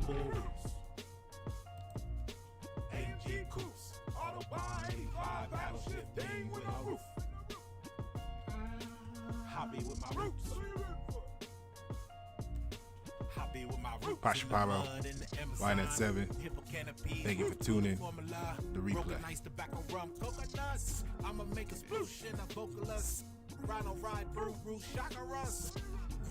pools. AMG coops, auto buy, 85 battleship thing with a roof. Hobby with my roots. Hobby with my roots. Pasha Pyro, line at 7. Thank you for tuning. The replay. I'ma make a sploosh in a vocalist. Rhino ride, brew, shaka Russ.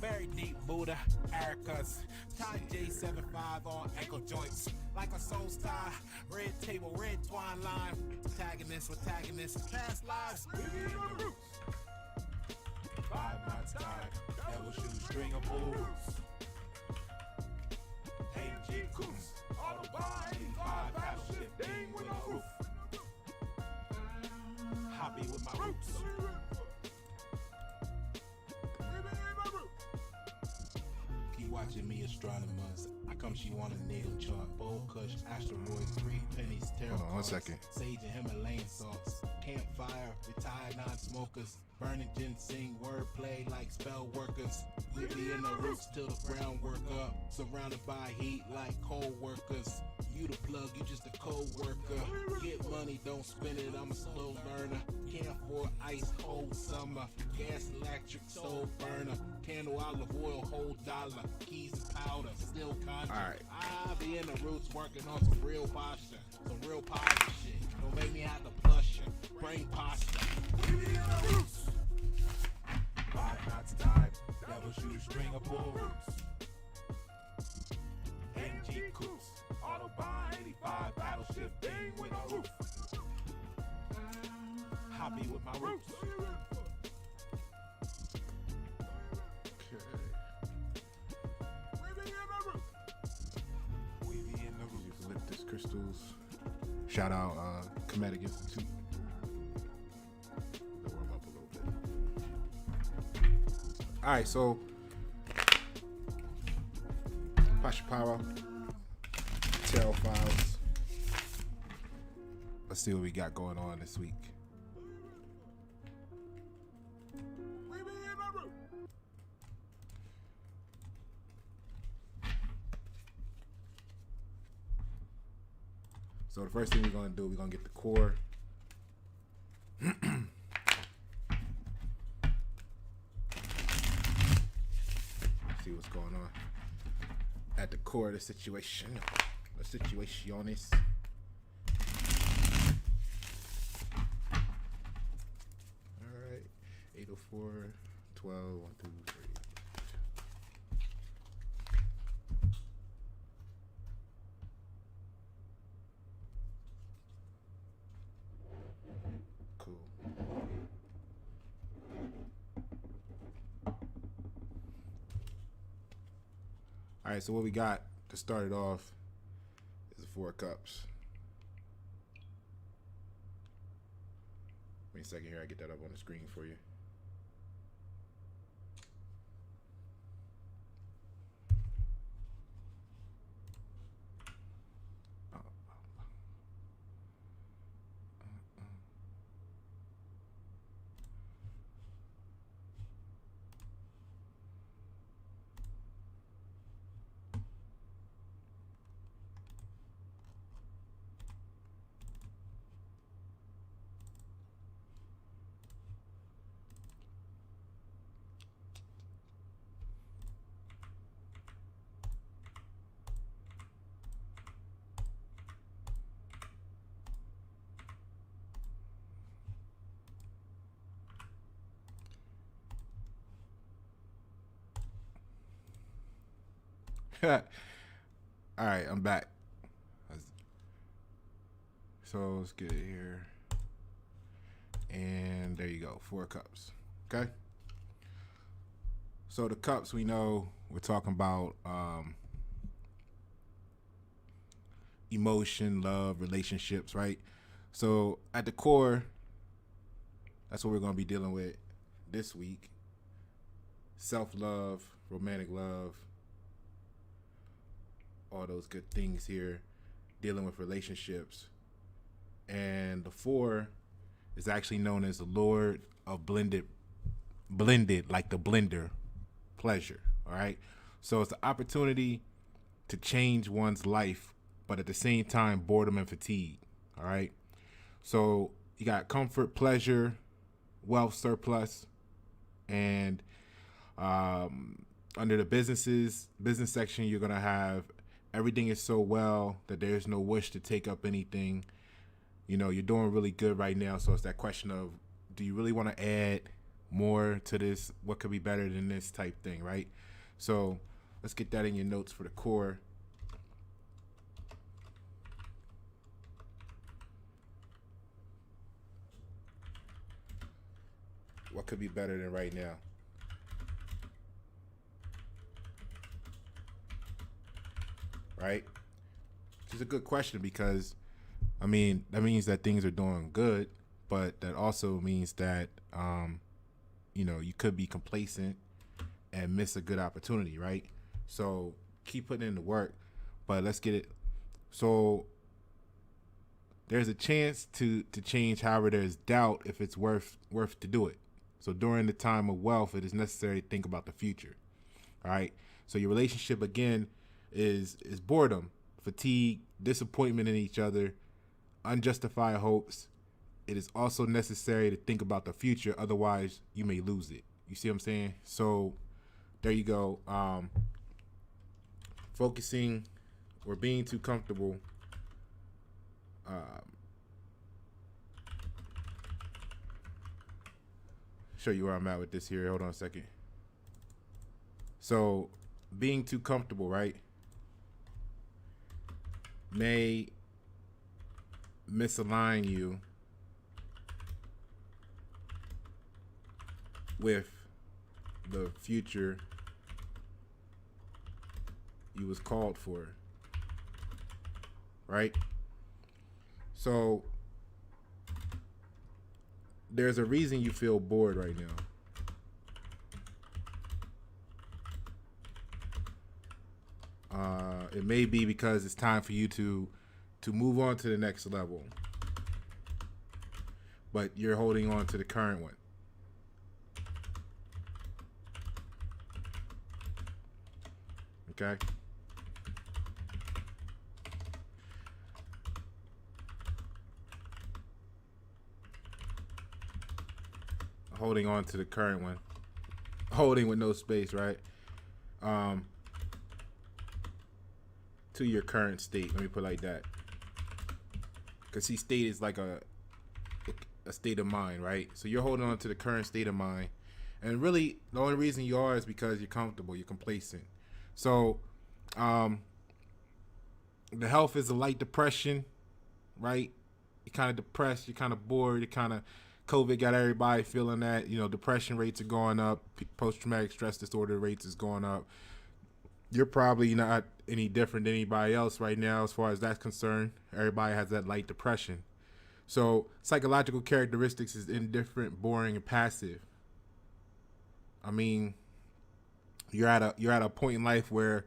Very deep Buddha, Ericas. Tie J75 on ankle joints. Like a soul's tie. Red table, red twine line. Antagonist, protagonist, past lives. Roots. 5 knots tied. Devil shoestring of bulls. AMG coops. Auto buy. 5 battleship ding with a roof. Hobby with my roots. Keep watching me, astronomers. I come, she want a nail chart. Bold Kush, asteroid, 3 pennies, tarot Hold on 1 cards, second. Sage and Himalayan salts. Campfire, retired non-smokers. Burning ginseng, wordplay like spell workers. We be in the roots till the ground work up. Surrounded by heat like coal workers. You the plug, you just a co-worker. Get money, don't spend it, I'm a slow learner. Can't afford ice, cold summer. Gas, electric, soul burner. Candle, olive oil, whole dollar. Keys and powder, still conjure. Alright. I be in the roots working on some real posture. Some real positive shit. Don't make me have to plush ya. Brain posture. We be in the roots. 5 knots tied. Devil shoestring of bulls. NG coops. Auto buy 85 battleship thing with a roof. Hobby with my roots. Okay. We be in the roots. Eucalyptus crystals. Shout out Comedic Institute. They'll warm up a little bit. Alright, so Pasha Pyro. Tarot files. Let's see what we got going on this week. So the first thing we're gonna do, we're gonna get the core. See what's going on at the core of the situation. Situationes. Alright. 804, 12, 1, 2, 3. Cool. Alright, so what we got to start it off is the 4 of Cups. Wait a second here, I get that up on the screen for you. All right, I'm back. So let's get it here. And there you go, 4 cups. Okay. So the cups, we know we're talking about emotion, love, relationships, right? So at the core, that's what we're going to be dealing with this week. Self-love, romantic love, all those good things here, dealing with relationships. And the 4 is actually known as the Lord of blended like the blender, pleasure. All right. So it's the opportunity to change one's life, but at the same time, boredom and fatigue. All right. So you got comfort, pleasure, wealth, surplus, and under the business section, you're going to have everything is so well that there's no wish to take up anything. You know, you're doing really good right now. So it's that question of, do you really want to add more to this? What could be better than this type thing, right? So let's get that in your notes for the core. What could be better than right now? Right? Which is a good question because, I mean, that means that things are doing good, but that also means that, you know, you could be complacent and miss a good opportunity, right? So keep putting in the work, but let's get it. So there's a chance to change. However, there's doubt if it's worth to do it. So during the time of wealth, it is necessary to think about the future. All right. So your relationship again is boredom, fatigue, disappointment in each other, unjustified hopes. It is also necessary to think about the future. Otherwise, you may lose it. You see what I'm saying? So there you go. Focusing or being too comfortable. Show you where I'm at with this here. Hold on a second. So being too comfortable, right, may misalign you with the future you was called for, right? So there's a reason you feel bored right now. It may be because it's time for you to move on to the next level, but you're holding on to the current one. Okay. Holding on to the current one. Holding with no space, right? To your current state. Let me put it like that. Because see, state is like a state of mind, right? So you're holding on to the current state of mind. And really, the only reason you are is because you're comfortable, you're complacent. So, the health is a light depression, right? You're kind of depressed, you're kind of bored, you're kind of, COVID got everybody feeling that, you know, depression rates are going up, post-traumatic stress disorder rates is going up. You're probably not any different than anybody else right now as far as that's concerned. Everybody has that light depression. So psychological characteristics is indifferent, boring, and passive. I mean, you're at a point in life where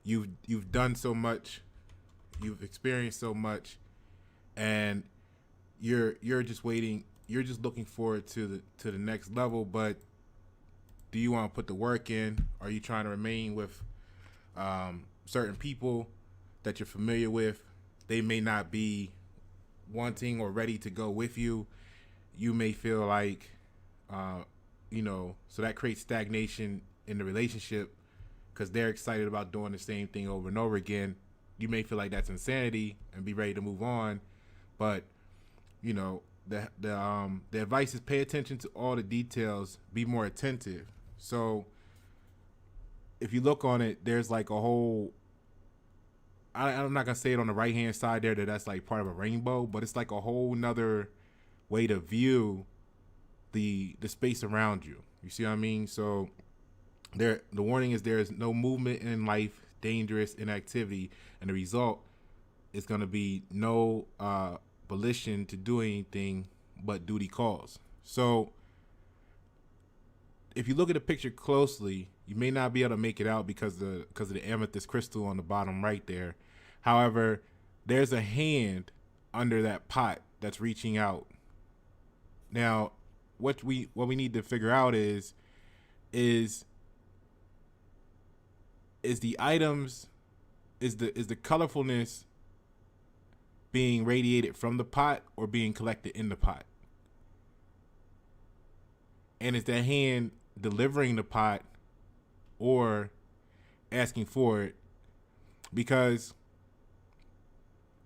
you've done so much, you've experienced so much, and you're just waiting. You're just looking forward to the next level. But do you want to put the work in? Are you trying to remain with certain people that you're familiar with? They may not be wanting or ready to go with you. You may feel like, you know, so that creates stagnation in the relationship because they're excited about doing the same thing over and over again. You may feel like that's insanity and be ready to move on, but you know, the advice is pay attention to all the details, be more attentive. So if you look on it, there's like a whole, I'm not gonna say it on the right hand side there that's like part of a rainbow, but it's like a whole nother way to view the space around you. You see what I mean? So the warning is there is no movement in life, dangerous inactivity, and the result is going to be no volition to do anything but duty calls. So if you look at the picture closely, you may not be able to make it out because of the amethyst crystal on the bottom right there. However, there's a hand under that pot that's reaching out. Now, what we need to figure out is the items is the colorfulness being radiated from the pot or being collected in the pot? And is that hand delivering the pot or asking for it? Because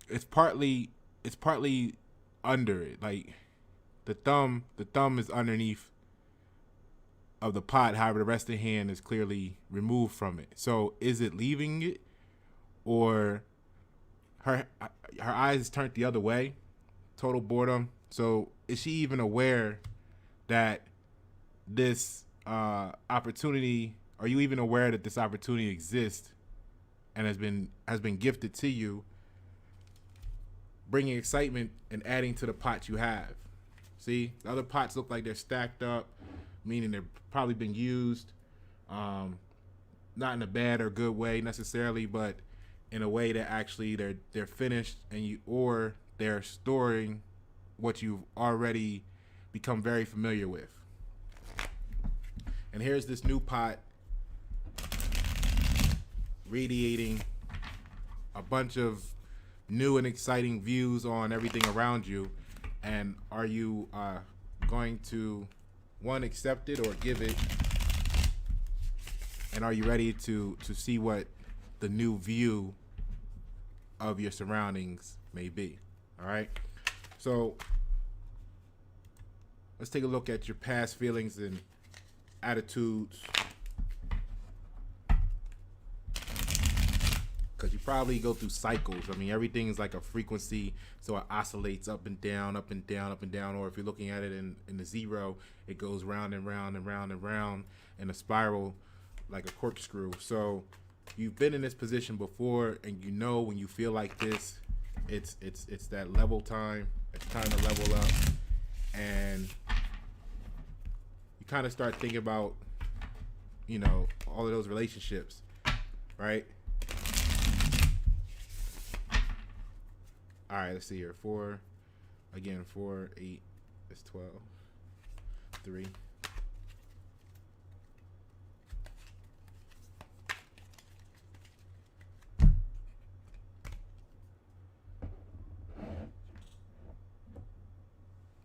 it's partly under it. Like the thumb is underneath of the pot. However, the rest of the hand is clearly removed from it. So is it leaving it, or her eyes is turned the other way? Total boredom. So is she even aware that this opportunity? Are you even aware that this opportunity exists and has been gifted to you, bringing excitement and adding to the pot you have? See, the other pots look like they're stacked up, meaning they've probably been used, not in a bad or good way necessarily, but in a way that actually they're finished, and or they're storing what you've already become very familiar with. And here's this new pot radiating a bunch of new and exciting views on everything around you. And are you going to, one, accept it or give it? And are you ready to see what the new view of your surroundings may be? All right. So let's take a look at your past feelings and attitudes, because you probably go through cycles. I mean, everything is like a frequency, so it oscillates up and down, up and down, up and down. Or if you're looking at it in the zero, it goes round and round and round and round in a spiral like a corkscrew. So you've been in this position before, and you know when you feel like this, it's that level time. It's time to level up, and you kind of start thinking about, you know, all of those relationships, right? All right, let's see here. 4, 8 is 12. 3.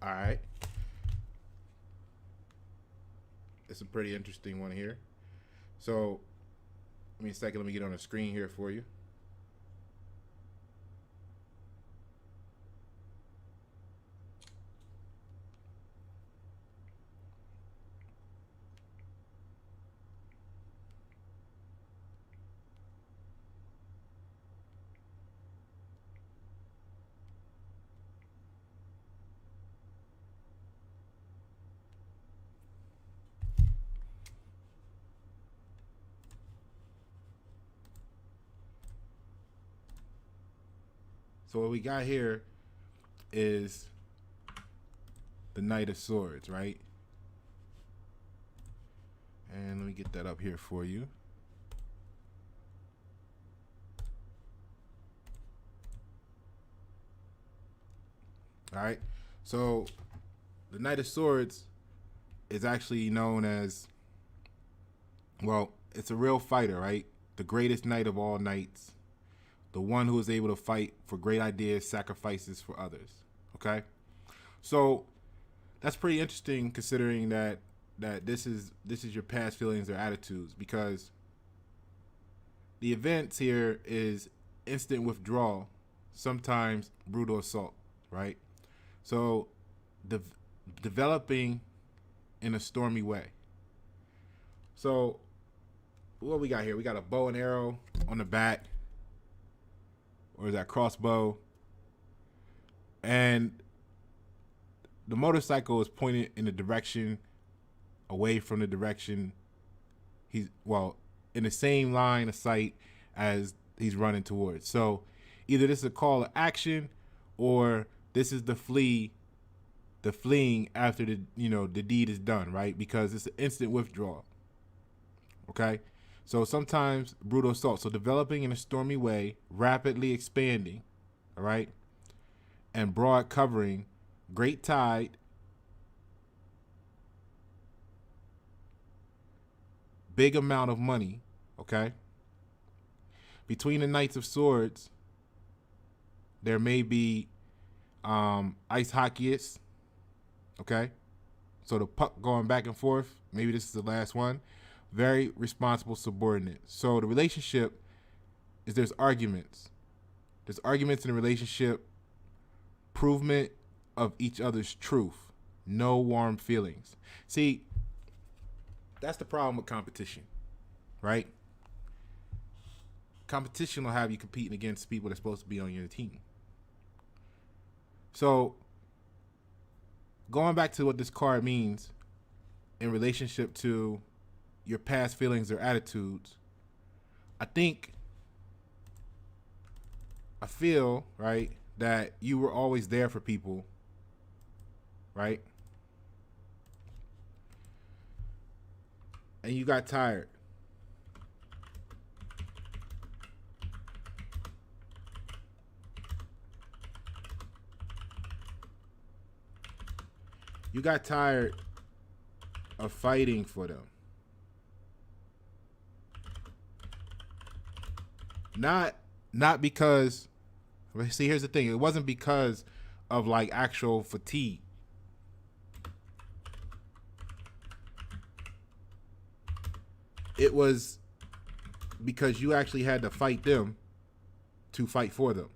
All right. It's a pretty interesting one here. So, give me a second. Let me get on the screen here for you. So what we got here is the Knight of Swords, right? And let me get that up here for you. All right. So the Knight of Swords is actually known as, well, it's a real fighter, right? The greatest knight of all knights. The one who is able to fight for great ideas, sacrifices for others. Okay, so that's pretty interesting, considering that this is your past feelings or attitudes, because the events here is instant withdrawal, sometimes brutal assault, right? So developing in a stormy way. So what we got here? We got a bow and arrow on the back. Or is that crossbow? And the motorcycle is pointed in the direction away from the direction in the same line of sight as he's running towards. So either this is a call to action, or this is the fleeing after the deed is done, right? Because it's an instant withdrawal. Okay? So sometimes brutal assault. So developing in a stormy way, rapidly expanding, all right, and broad covering, great tide, big amount of money, okay, between the Knights of Swords, there may be ice hockeyists. Okay, so the puck going back and forth. Maybe this is the last one. Very responsible subordinate. So the relationship is there's arguments. There's arguments in a relationship. Provement of each other's truth. No warm feelings. See, that's the problem with competition, right? Competition will have you competing against people that's supposed to be on your team. So, going back to what this card means in relationship to your past feelings or attitudes, I feel, right, that you were always there for people, right? And you got tired. You got tired of fighting for them. Not because, see, here's the thing. It wasn't because of like actual fatigue. It was because you actually had to fight them to fight for them.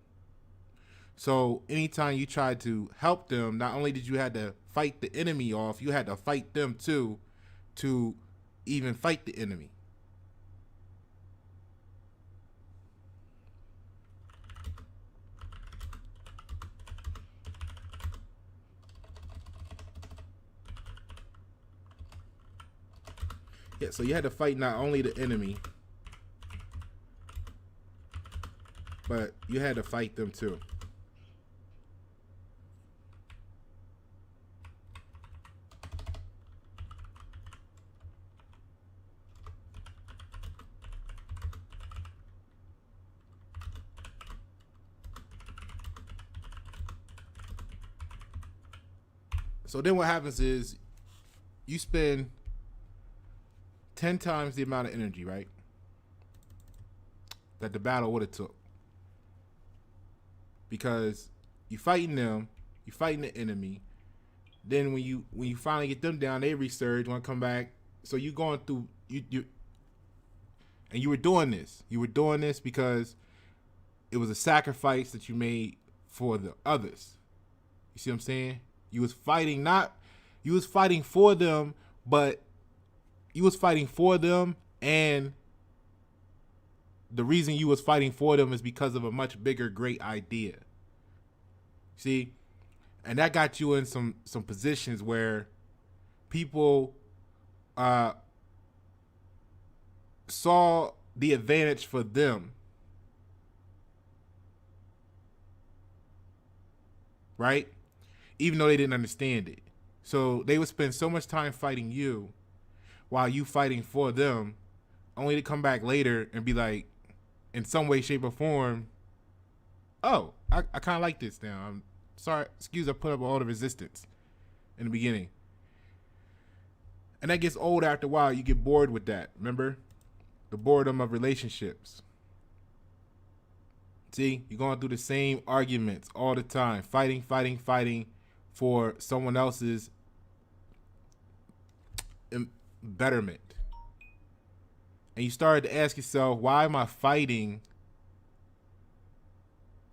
So anytime you tried to help them, not only did you have to fight the enemy off, you had to fight them too to even fight the enemy. Yeah, so you had to fight not only the enemy, but you had to fight them too. So then what happens is you spend 10 times the amount of energy, right, that the battle would have took. Because you fighting them, you fighting the enemy. Then when you finally get them down, they resurge, want to come back. So you going through you and you were doing this. You were doing this because it was a sacrifice that you made for the others. You see what I'm saying? You was fighting for them, but you was fighting for them, and the reason you was fighting for them is because of a much bigger, great idea. See? And that got you in some positions where people saw the advantage for them. Right? Even though they didn't understand it. So they would spend so much time fighting you while you fighting for them, only to come back later and be like, in some way, shape, or form, oh, I kind of like this now. I'm sorry, excuse, I put up all the resistance in the beginning. And that gets old after a while. You get bored with that. Remember? The boredom of relationships. See, you're going through the same arguments all the time. Fighting for someone else's betterment. And you started to ask yourself, why am I fighting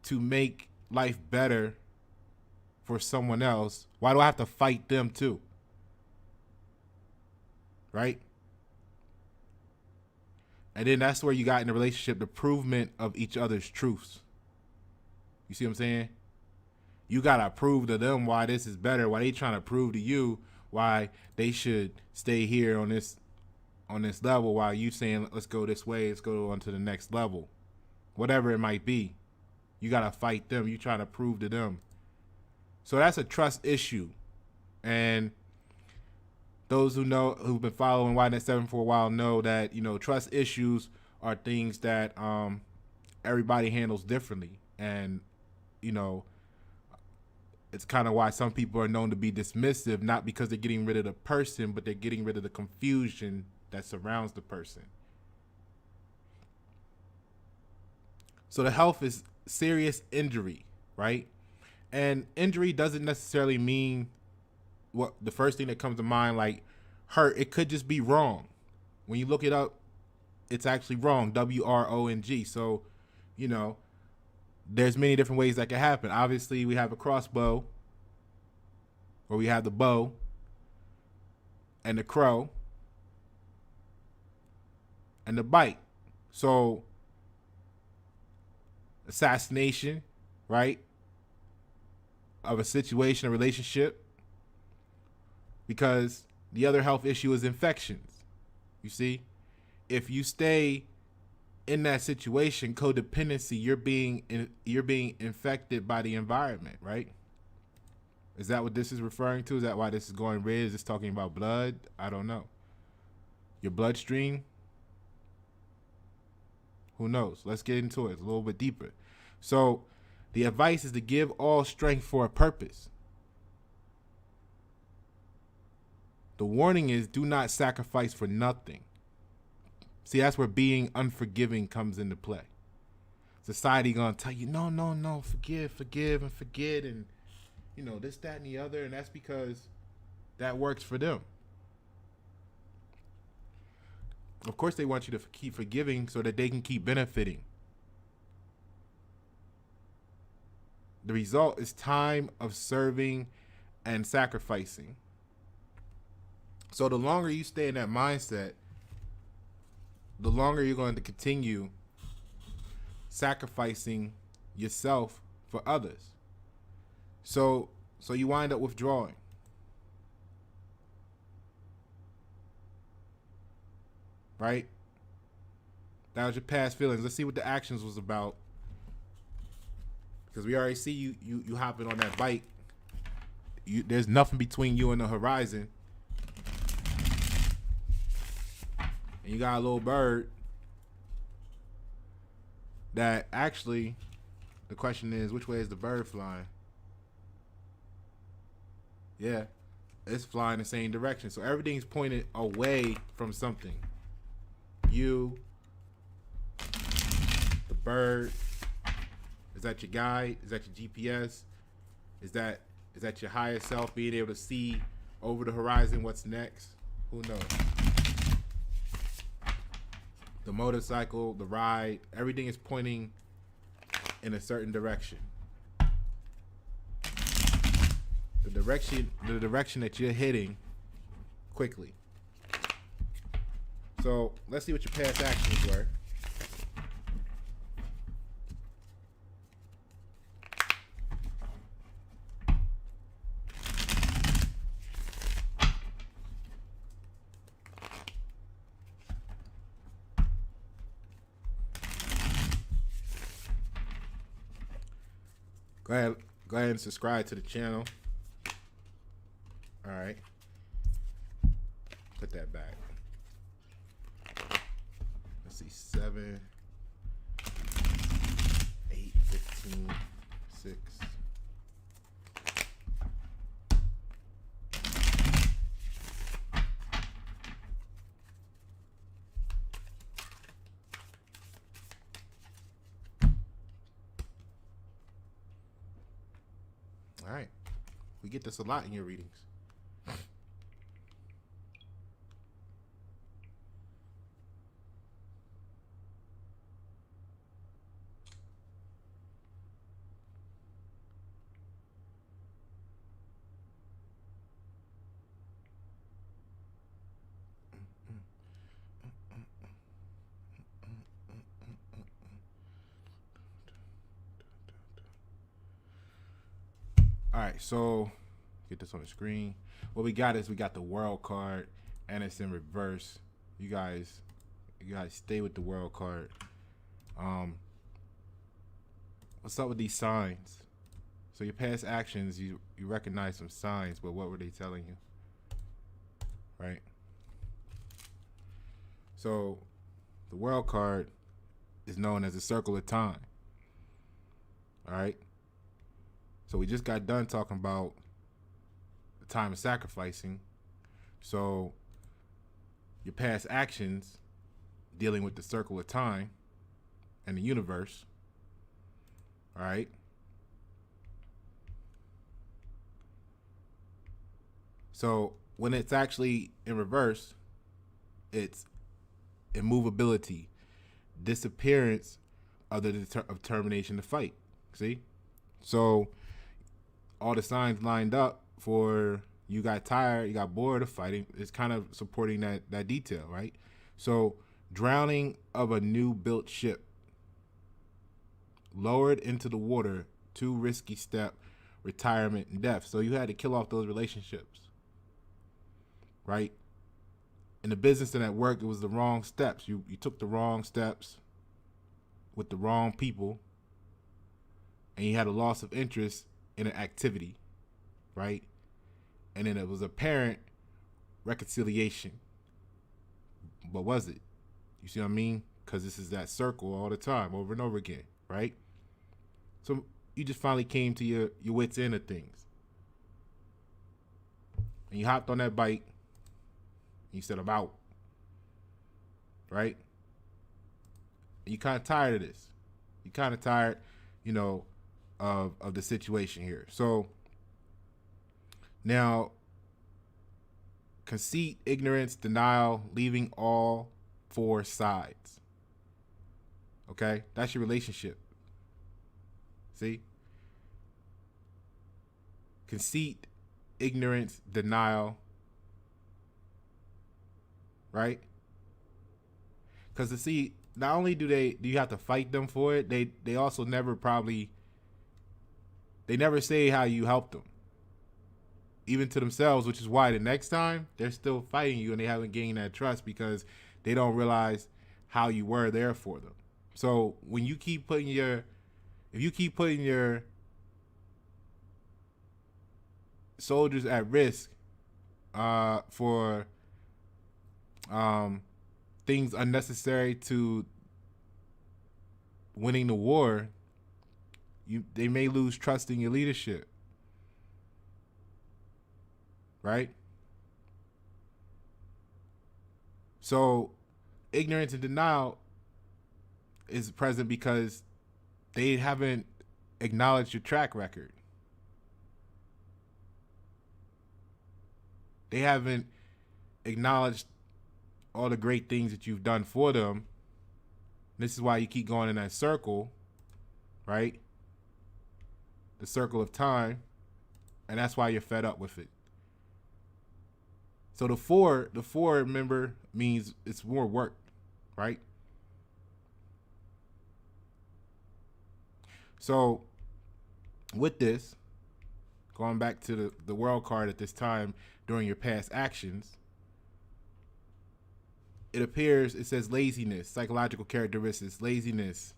to make life better for someone else? Why do I have to fight them too? Right? And then that's where you got in the relationship, the provement of each other's truths. You see what I'm saying? You got to prove to them why this is better, why they trying to prove to you why they should stay here on this level, while you saying, let's go this way, let's go on to the next level. Whatever it might be. You got to fight them. You try to prove to them. So that's a trust issue. And those who've been following YNet 7 for a while know that, trust issues are things that everybody handles differently. And, it's kind of why some people are known to be dismissive, not because they're getting rid of the person, but they're getting rid of the confusion that surrounds the person. So the health is serious injury, right? And injury doesn't necessarily mean what the first thing that comes to mind, like hurt. It could just be wrong. When you look it up, it's actually wrong. WRONG. So, you know, there's many different ways that can happen. Obviously, we have a crossbow, or we have the bow and the crow and the bite. So, assassination, right, of a situation, a relationship, because the other health issue is infections. You see, if you stay in that situation, codependency, you're being infected by the environment, right? Is that what this is referring to? Is that why this is going red? Is this talking about blood? I don't know. Your bloodstream? Who knows? Let's get into it a little bit deeper. So the advice is to give all strength for a purpose. The warning is do not sacrifice for nothing. See, that's where being unforgiving comes into play. Society gonna tell you, no, forgive and forget, and you know, this, that, and the other, and that's because that works for them. Of course, they want you to keep forgiving so that they can keep benefiting. The result is time of serving and sacrificing. So the longer you stay in that mindset, the longer you're going to continue sacrificing yourself for others. So you wind up withdrawing. Right? That was your past feelings. Let's see what the actions was about. Because we already see you hopping on that bike. There's nothing between you and the horizon. And you got a little bird that actually, the question is, which way is the bird flying? Yeah, it's flying the same direction. So everything's pointed away from something. You, the bird, is that your guide? Is that your GPS? Is that your higher self being able to see over the horizon what's next? Who knows? The motorcycle, the ride, everything is pointing in a certain direction. The direction that you're hitting quickly. So let's see what your past actions were. Go ahead and subscribe to the channel. All right. Put that back. Let's see, 7, 8, 15, 6. All right. We get this a lot in your readings. All right, so get this on the screen. What we got is we got the World card, and it's in reverse. You guys stay with the World card. What's up with these signs? So your past actions, you recognize some signs, but what were they telling you? Right? So the World card is known as a circle of time. All right? So we just got done talking about the time of sacrificing. So your past actions dealing with the circle of time and the universe All right. So when it's actually in reverse, it's immovability, disappearance of the determination to fight. See? So all the signs lined up for you got tired, you got bored of fighting. It's kind of supporting that detail, right? So drowning of a new built ship, lowered into the water, too risky step, retirement and death. So you had to kill off those relationships, right? In the business and at work, it was the wrong steps. You took the wrong steps with the wrong people, and you had a loss of interest in an activity, right? And then it was apparent reconciliation. But was it? You see what I mean? Because this is that circle all the time, over and over again, right? So you just finally came to your wits' end of things. And you hopped on that bike. And you said, I'm out. Right? And you kind of tired of this. You kind of tired, of the situation here. So now, conceit, ignorance, denial, leaving all four sides. Okay? That's your relationship. See? Conceit, ignorance, denial. Right? Because to see, not only do you have to fight them for it, they also never say how you helped them. Even to themselves, which is why the next time they're still fighting you and they haven't gained that trust because they don't realize how you were there for them. So when you keep putting your soldiers at risk for things unnecessary to winning the war, they may lose trust in your leadership. Right? So ignorance and denial is present because they haven't acknowledged your track record. They haven't acknowledged all the great things that you've done for them. This is why you keep going in that circle, right? The circle of time. And that's why you're fed up with it. So the four, remember, means it's more work, right? So with this, going back to the world card at this time during your past actions, it says laziness, psychological characteristics, laziness,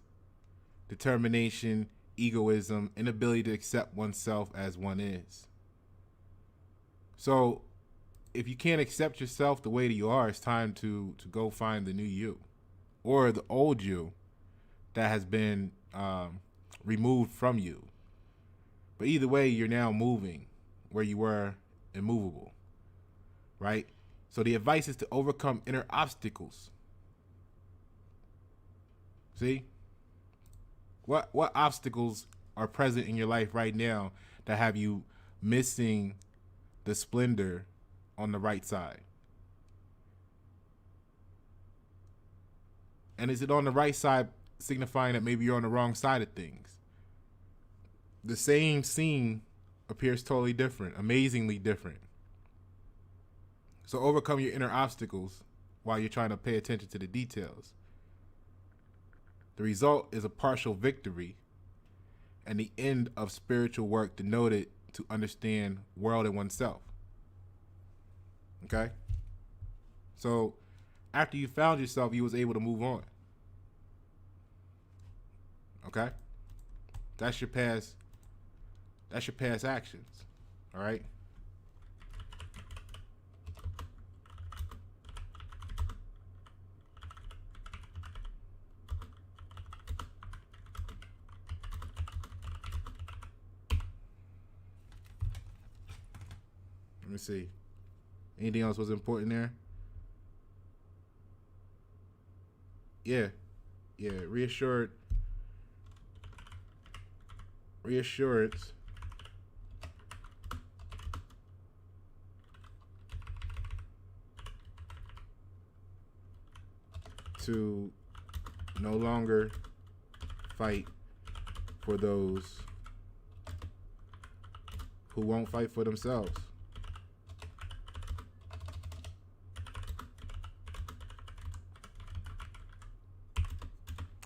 determination, egoism, inability to accept oneself as one is. So if you can't accept yourself the way that you are, it's time to go find the new you or the old you that has been removed from you. But either way, you're now moving where you were immovable, right? So the advice is to overcome inner obstacles. See? What obstacles are present in your life right now that have you missing the splendor on the right side? And is it on the right side signifying that maybe you're on the wrong side of things? The same scene appears totally different, amazingly different. So overcome your inner obstacles while you're trying to pay attention to the details. The result is a partial victory and the end of spiritual work denoted to understand world and oneself. Okay? So after you found yourself, you was able to move on. Okay? That's your past actions. All right? Let me see. Anything else was important there? Yeah. Reassured reassurance to no longer fight for those who won't fight for themselves.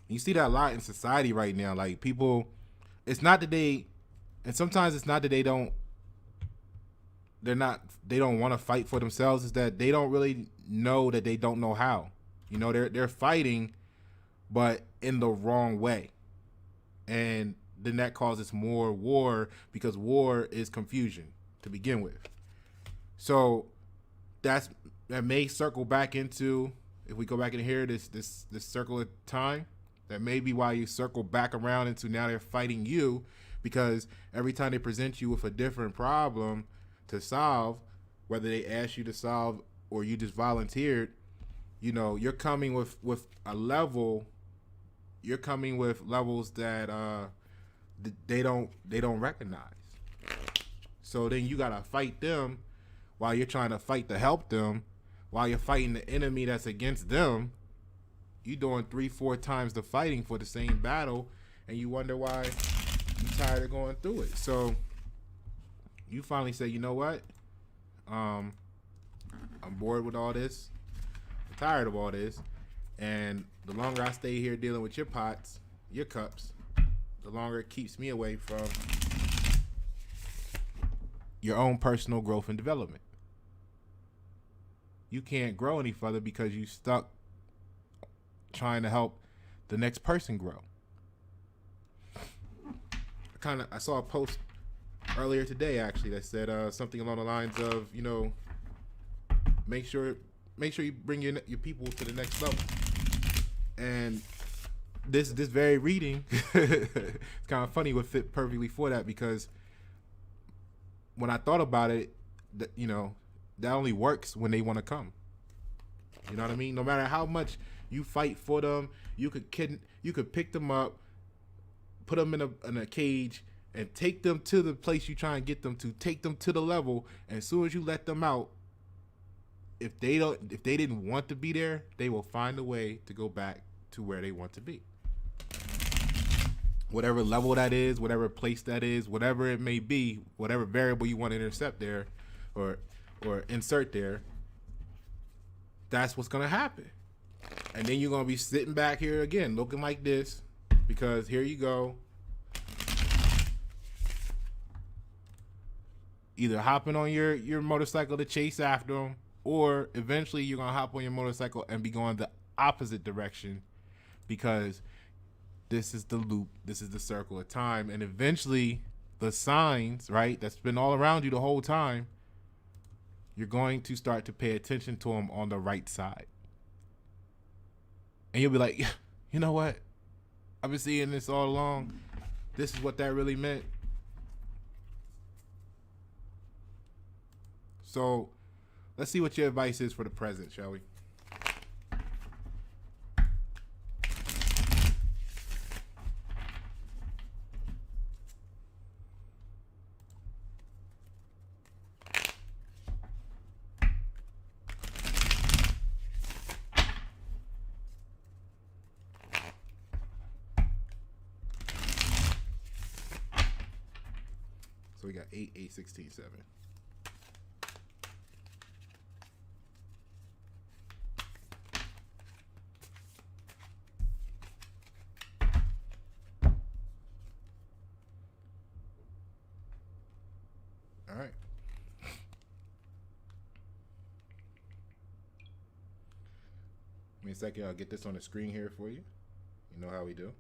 You see that a lot in society right now. Like, people, it's not that they, and sometimes it's not that they don't want to fight for themselves. It's that they don't really know that they don't know how. You know, they're fighting, but in the wrong way. And then that causes more war, because war is confusion to begin with. So that may circle back into, if we go back in here, this circle of time, that may be why you circle back around into now they're fighting you, because every time they present you with a different problem to solve, whether they ask you to solve or you just volunteered, you know, you're coming with a level, you're coming with levels that they don't recognize. So then you gotta fight them while you're trying to fight to help them, while you're fighting the enemy that's against them. You doing 3-4 times the fighting for the same battle, and you wonder why you're tired of going through it. So you finally say, you know what? I'm bored with all this. I'm tired of all this. And the longer I stay here dealing with your pots, your cups, the longer it keeps me away from your own personal growth and development. You can't grow any further because you stuck trying to help the next person grow. I saw a post earlier today actually that said something along the lines of, you know, make sure you bring your people to the next level. And this very reading, it's kind of funny, would fit perfectly for that, because when I thought about it, you know, that only works when they want to come. You know what I mean? No matter how much you fight for them, you could pick them up, put them in a cage, and take them to the place you try and get them to. Take them to the level, and as soon as you let them out, if they didn't want to be there, they will find a way to go back to where they want to be. Whatever level that is, whatever place that is, whatever it may be, whatever variable you want to intercept there, or insert there, that's what's gonna happen. And then you're gonna be sitting back here again, looking like this, because here you go, either hopping on your motorcycle to chase after them, or eventually you're gonna hop on your motorcycle and be going the opposite direction, because this is the loop, this is the circle of time, and eventually the signs, right, that's been all around you the whole time, you're going to start to pay attention to them on the right side. And you'll be like, you know what? I've been seeing this all along. This is what that really meant. So let's see what your advice is for the present, shall we? So we got 8, 8, 16, 7. All right. Give me a second. I'll get this on the screen here for you. You know how we do.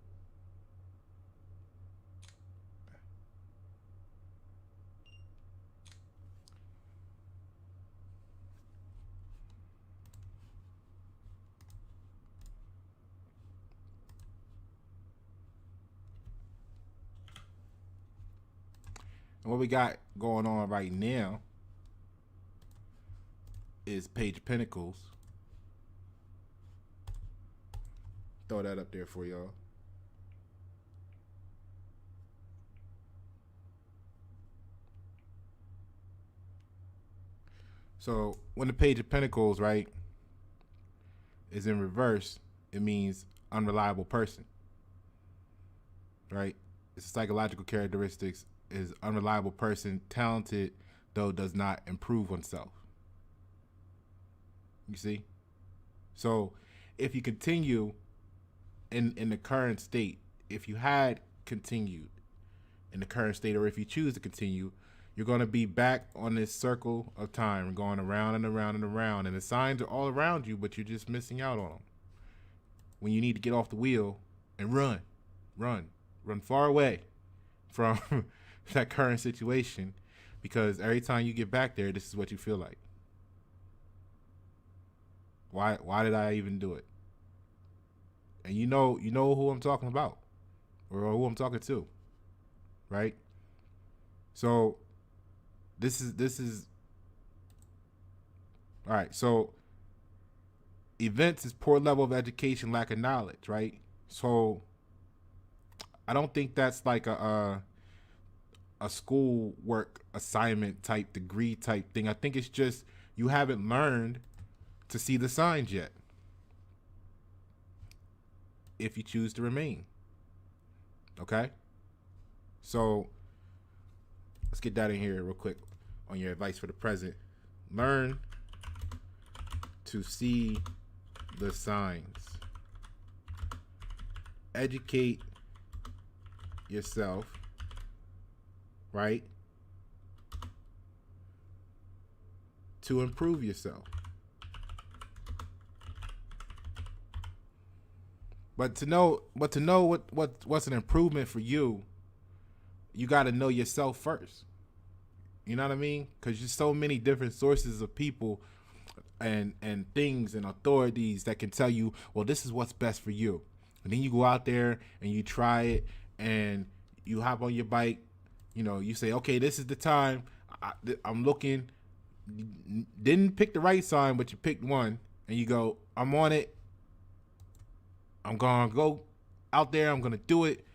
And what we got going on right now is Page of Pentacles. Throw that up there for y'all. So when the Page of Pentacles, right, is in reverse, it means unreliable person, right? It's a psychological characteristics is unreliable person, talented, though does not improve oneself. You see? So if you continue in the current state, if you had continued in the current state, or if you choose to continue, you're going to be back on this circle of time, going around and around and around. And the signs are all around you, but you're just missing out on them. When you need to get off the wheel and run far away from that current situation, because every time you get back there, this is what you feel like. Why did I even do it? And you know who I'm talking about, or who I'm talking to, right? So this is all right. So events is poor level of education, lack of knowledge, right? So I don't think that's like a school work assignment type degree type thing. I think it's just you haven't learned to see the signs yet. If you choose to remain. Okay? So let's get that in here real quick on your advice for the present. Learn to see the signs. Educate yourself, right? To improve yourself. But to know what's an improvement for you, you got to know yourself first. You know what I mean? Because there's so many different sources of people and things and authorities that can tell you, well, this is what's best for you. And then you go out there and you try it, and you hop on your bike. You know, you say, okay, this is the time. I'm looking. Didn't pick the right sign, but you picked one, and you go, I'm on it. I'm going to go out there. I'm going to do it.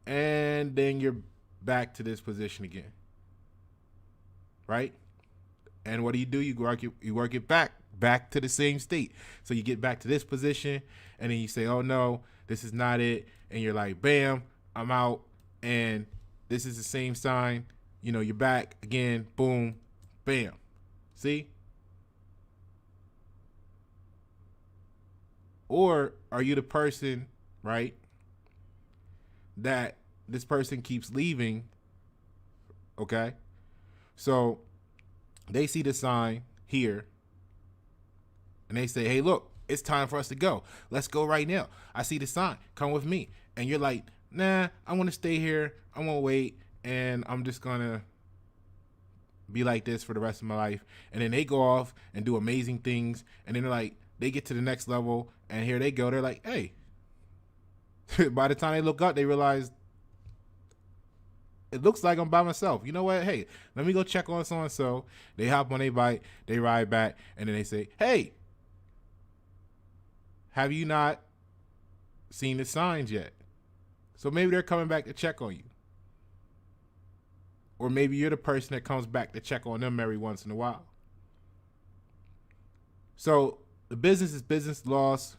And then you're back to this position again. Right? And what do? You work it back to the same state. So you get back to this position, and then you say, oh, no, this is not it. And you're like, bam, I'm out. And this is the same sign. You know, you're back again. Boom, bam. See? Or are you the person, right, that this person keeps leaving, okay? So they see the sign here, and they say, hey, look, it's time for us to go. Let's go right now. I see the sign. Come with me. And you're like, nah, I want to stay here. I want to wait, and I'm just going to be like this for the rest of my life. And then they go off and do amazing things, and then they're like, they get to the next level, and here they go. They're like, hey. By the time they look up, they realize it looks like I'm by myself. You know what? Hey, let me go check on so-and-so. They hop on their bike, they ride back, and then they say, hey, have you not seen the signs yet? So maybe they're coming back to check on you. Or maybe you're the person that comes back to check on them every once in a while. So the business is business loss,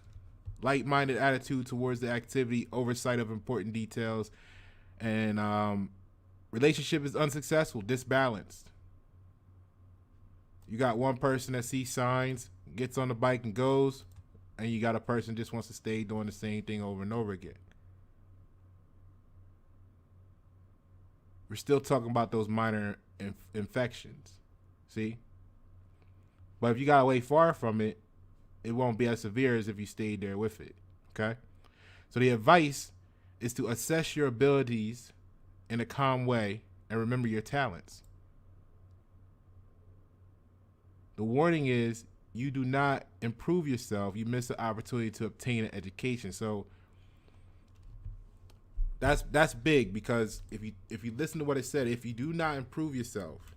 light-minded attitude towards the activity, oversight of important details, and relationship is unsuccessful, disbalanced. You got one person that sees signs, gets on the bike and goes, and you got a person just wants to stay doing the same thing over and over again. We're still talking about those minor infections, see? But if you got away far from it, it won't be as severe as if you stayed there with it, okay? So the advice is to assess your abilities in a calm way and remember your talents. The warning is you do not improve yourself, you miss the opportunity to obtain an education. So that's big, because if you listen to what it said, if you do not improve yourself,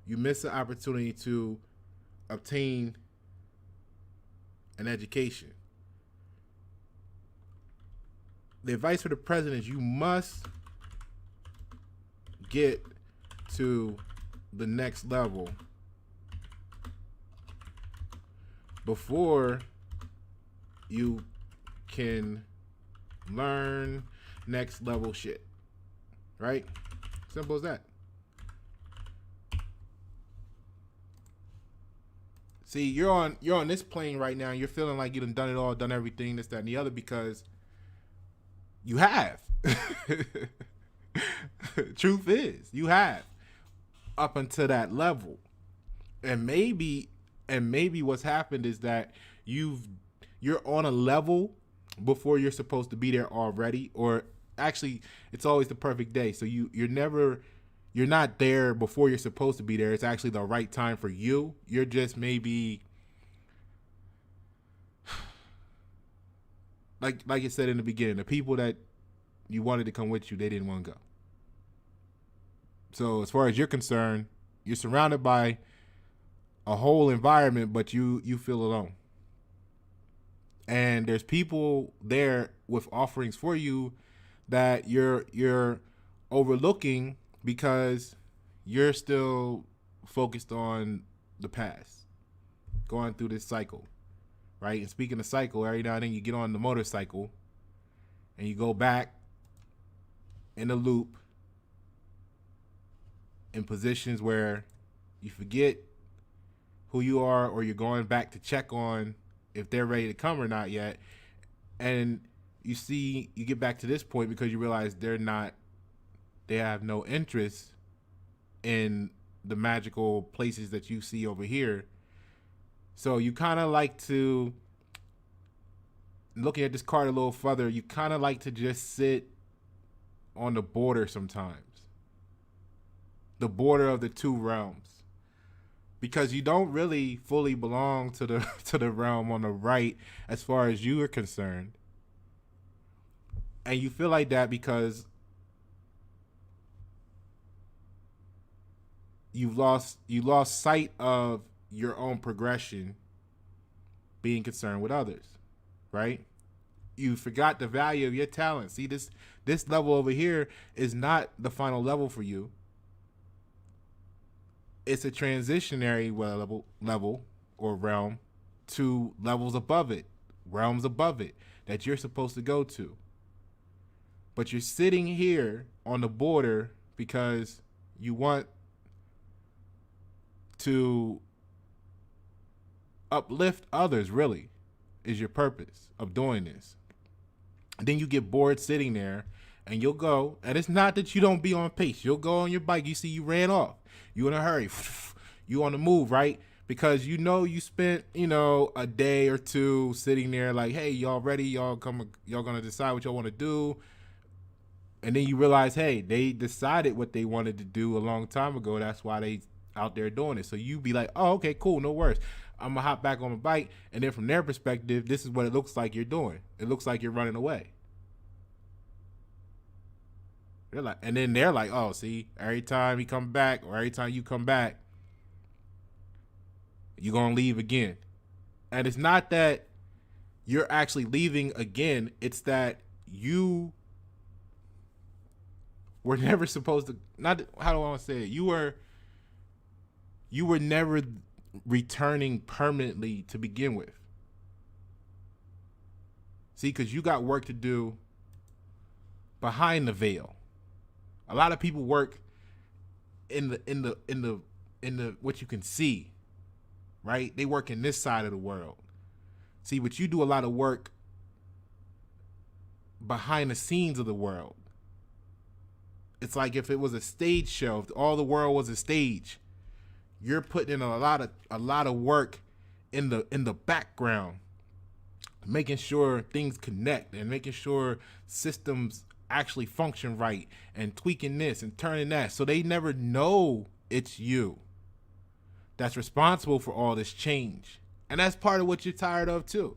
you miss the opportunity to obtain an education. The advice for the president is you must get to the next level before you can learn next level shit. Right? Simple as that. See, you're on this plane right now and you're feeling like you've done it all, done everything, this, that, and the other, because you have. Truth is, you have up until that level. And maybe what's happened is that you're on a level before you're supposed to be there already, or actually it's always the perfect day. So you're not there before you're supposed to be there. It's actually the right time for you. You're just maybe like I said in the beginning, the people that you wanted to come with you, they didn't want to go. So as far as you're concerned, you're surrounded by a whole environment, but you feel alone. And there's people there with offerings for you that you're overlooking because you're still focused on the past, going through this cycle, right? And speaking of cycle, every now and then you get on the motorcycle and you go back in a loop in positions where you forget who you are, or you're going back to check on if they're ready to come or not yet. And you get back to this point because you realize they have no interest in the magical places that you see over here. So you kind of like to, looking at this card a little further, you kind of like to just sit on the border sometimes. The border of the two realms. Because you don't really fully belong to the realm on the right as far as you are concerned. And you feel like that because you lost sight of your own progression, being concerned with others, right? You forgot the value of your talent. See, this level over here is not the final level for you. It's a transitionary level or realm to levels above it, realms above it that you're supposed to go to. But you're sitting here on the border because you want to uplift others, really, is your purpose of doing this. And then you get bored sitting there and you'll go, and it's not that you don't be on pace. You'll go on your bike. You see you ran off. You in a hurry. You on the move, right? Because you spent, a day or two sitting there like, hey, y'all ready? Y'all gonna decide what y'all want to do. And then you realize, hey, they decided what they wanted to do a long time ago. That's why they out there doing it. So you be like, oh, okay, cool, no worries. I'm gonna hop back on my bike. And then from their perspective, this is what it looks like you're doing. It looks like you're running away. They're like, oh, see, every time he come back or every time you come back, you're going to leave again. And it's not that you're actually leaving again. It's that you were never supposed to, how do I want to say it? You were never returning permanently to begin with. See, because you got work to do behind the veil. A lot of people work in the what you can see, right? They work in this side of the world. See, but you do a lot of work behind the scenes of the world. It's like if it was a stage show, if all the world was a stage, you're putting in a lot of work in the background, making sure things connect and making sure systems actually function right and tweaking this and turning that. So they never know it's you that's responsible for all this change. And that's part of what you're tired of too.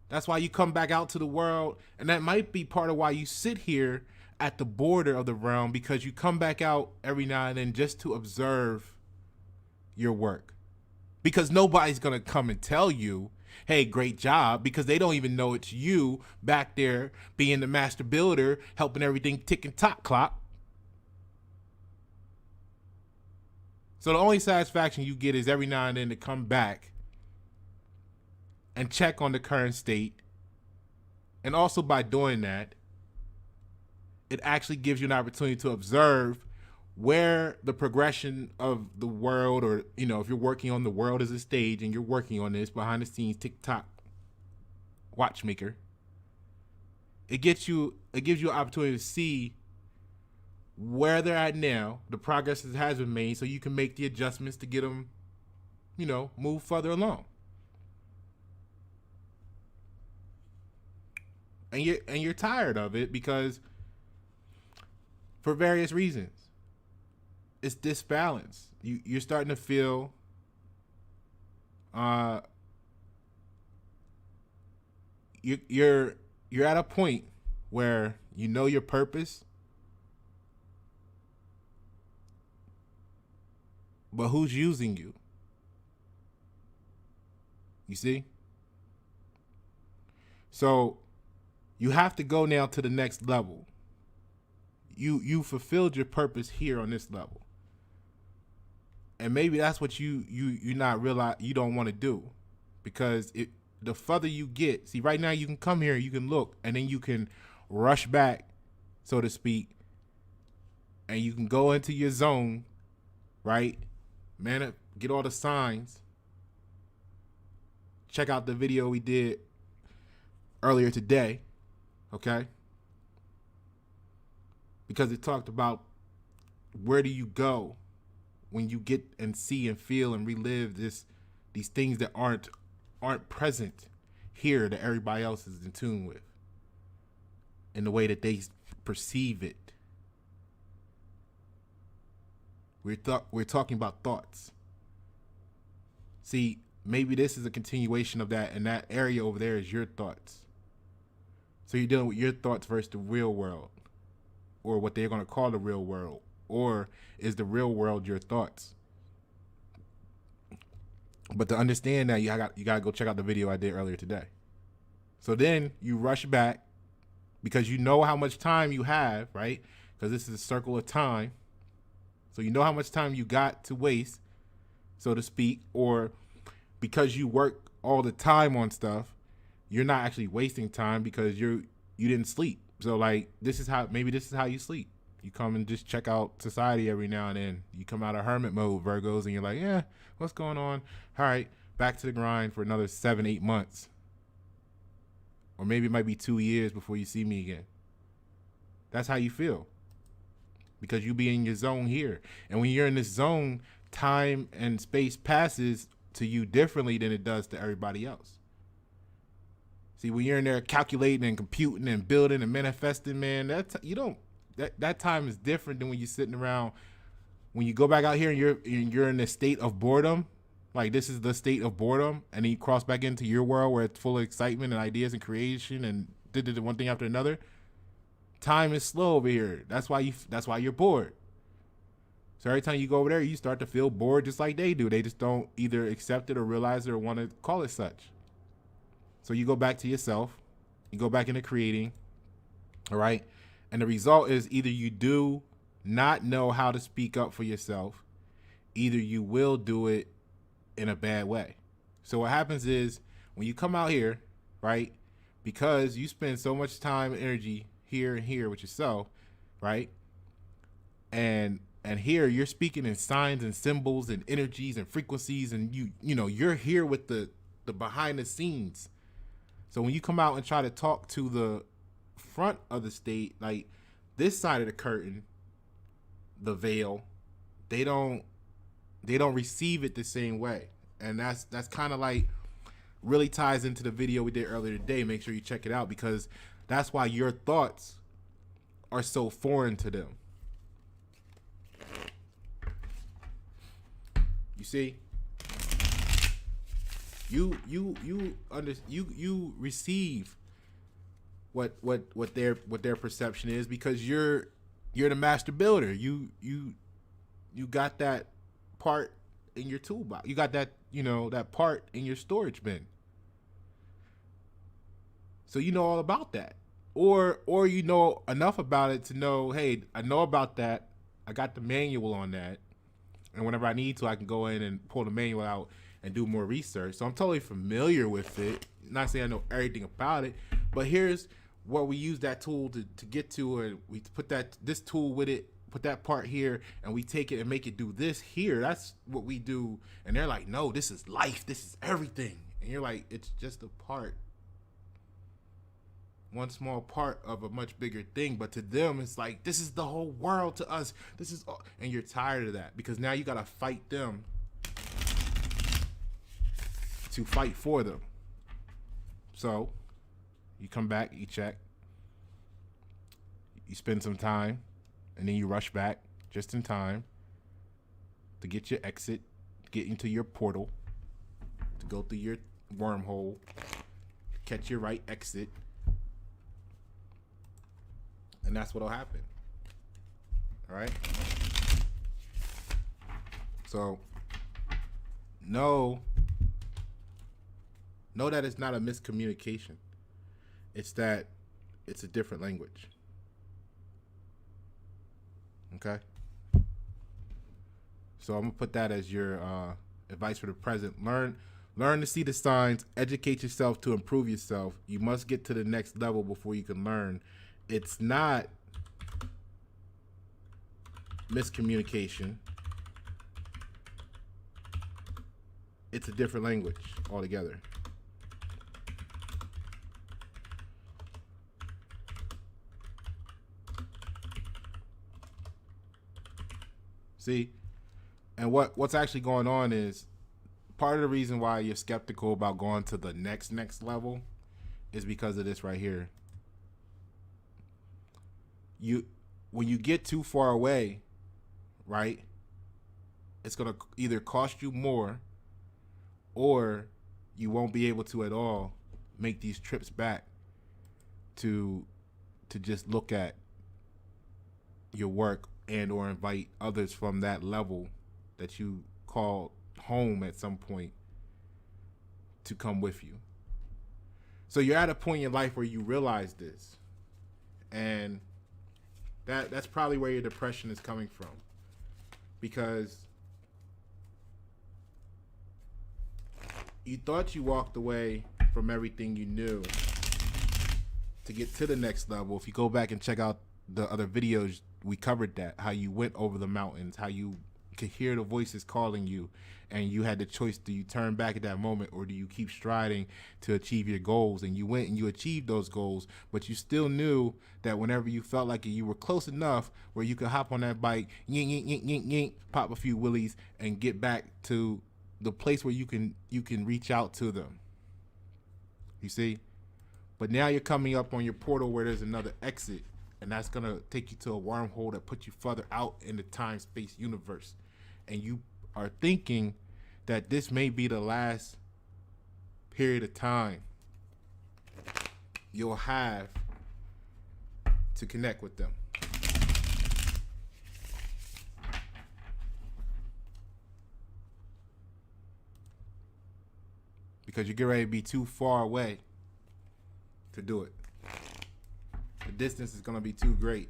That's why you come back out to the world. And that might be part of why you sit here at the border of the realm, because you come back out every now and then just to observe your work. Because nobody's going to come and tell you, hey, great job, because they don't even know it's you back there being the master builder, helping everything tick and tock clock. So the only satisfaction you get is every now and then to come back and check on the current state. And also by doing that, it actually gives you an opportunity to observe where the progression of the world, or, you know, if you're working on the world as a stage and you're working on this behind the scenes, TikTok watchmaker, it gives you an opportunity to see where they're at now, the progress that has been made, so you can make the adjustments to get them, you know, move further along. And you're tired of it because, for various reasons, it's disbalance. You're starting to feel you're at a point where you know your purpose, but who's using you? You see? So you have to go now to the next level. You fulfilled your purpose here on this level. And maybe that's what you not realize you don't want to do. Because the further you get, see, right now you can come here, you can look, and then you can rush back, so to speak, and you can go into your zone, right? Man, get all the signs. Check out the video we did earlier today, okay? Because it talked about where do you go when you get and see and feel and relive these things that aren't present here that everybody else is in tune with, in the way that they perceive it. We're talking about thoughts. See, maybe this is a continuation of that, and that area over there is your thoughts. So you're dealing with your thoughts versus the real world, or what they're going to call the real world, or is the real world your thoughts? But to understand that, you got to go check out the video I did earlier today. So then you rush back because you know how much time you have, right? Because this is a circle of time. So you know how much time you got to waste, so to speak, or because you work all the time on stuff, you're not actually wasting time because you didn't sleep. So like this is how you sleep. You come and just check out society every now and then. You come out of hermit mode, Virgos, and you're like, yeah, what's going on? All right, back to the grind for another 7-8 months. Or maybe it might be 2 years before you see me again. That's how you feel. Because you be in your zone here. And when you're in this zone, time and space passes to you differently than it does to everybody else. See, when you're in there calculating and computing and building and manifesting, man, that time is different than when you're sitting around. When you go back out here and you're in a state of boredom, like this is the state of boredom, and then you cross back into your world where it's full of excitement and ideas and creation and did one thing after another. Time is slow over here. That's why you're bored. So every time you go over there, you start to feel bored just like they do. They just don't either accept it or realize it or want to call it such. So you go back to yourself. You go back into creating. All right. And the result is either you do not know how to speak up for yourself, either you will do it in a bad way. So what happens is when you come out here, right, because you spend so much time and energy here and here with yourself, right, and here you're speaking in signs and symbols and energies and frequencies, and you're here with the behind the scenes. So when you come out and try to talk to the front of the state, like this side of the curtain, the veil, they don't receive it the same way. And that's kind of like really ties into the video we did earlier today. Make sure you check it out, because that's why your thoughts are so foreign to them. You see, you receive what their perception is, because you're the master builder. You got that part in your toolbox. You got that, that part in your storage bin. So you know all about that. Or you know enough about it to know, hey, I know about that. I got the manual on that. And whenever I need to, I can go in and pull the manual out and do more research. So I'm totally familiar with it. Not saying I know everything about it, but here's what we use that tool to get to, and we put this tool with it, put that part here, and we take it and make it do this here. That's what we do. And they're like, no, this is life. This is everything. And you're like, it's just a part. One small part of a much bigger thing, but to them it's like, this is the whole world to us. This is all. And you're tired of that because now you gotta fight them to fight for them. So you come back, you check, you spend some time, and then you rush back just in time to get your exit, get into your portal, to go through your wormhole, catch your right exit. And that's what'll happen. All right. So know that it's not a miscommunication. It's that it's a different language. Okay. So I'm gonna put that as your advice for the present. Learn to see the signs. Educate yourself to improve yourself. You must get to the next level before you can learn. It's not miscommunication. It's a different language altogether. See? And what's actually going on is part of the reason why you're skeptical about going to the next level is because of this right here. When you get too far away, right, it's going to either cost you more or you won't be able to at all make these trips back to just look at your work and or invite others from that level that you call home at some point to come with you. So you're at a point in your life where you realize this, and that's probably where your depression is coming from, because you thought you walked away from everything you knew to get to the next level. If you go back and check out the other videos, we covered that, how you went over the mountains, how you could hear the voices calling you, and you had the choice: do you turn back at that moment, or do you keep striding to achieve your goals? And you went and you achieved those goals, but you still knew that whenever you felt like you were close enough where you could hop on that bike, yink, yink, yink, yink, yink, pop a few willies, and get back to the place where you can reach out to them. You see? But now you're coming up on your portal where there's another exit, and that's going to take you to a wormhole that puts you further out in the time-space universe. And you are thinking that this may be the last period of time you'll have to connect with them. Because you get ready to be too far away to do it. The distance is gonna be too great,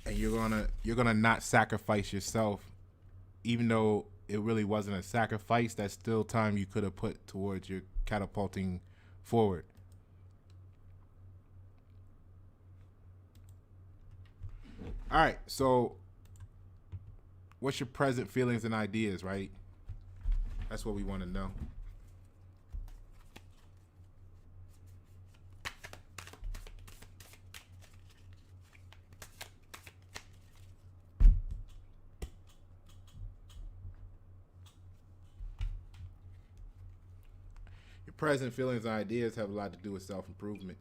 and you're gonna not sacrifice yourself, even though it really wasn't a sacrifice. That's still time you could have put towards your catapulting forward. All right, so what's your present feelings and ideas, right? That's what we want to know. Your present feelings and ideas have a lot to do with self-improvement.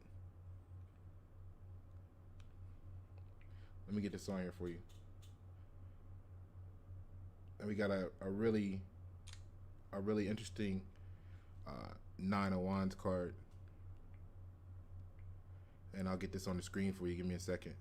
Let me get this on here for you. And we got a really interesting Nine of Wands card. And I'll get this on the screen for you. Give me a second.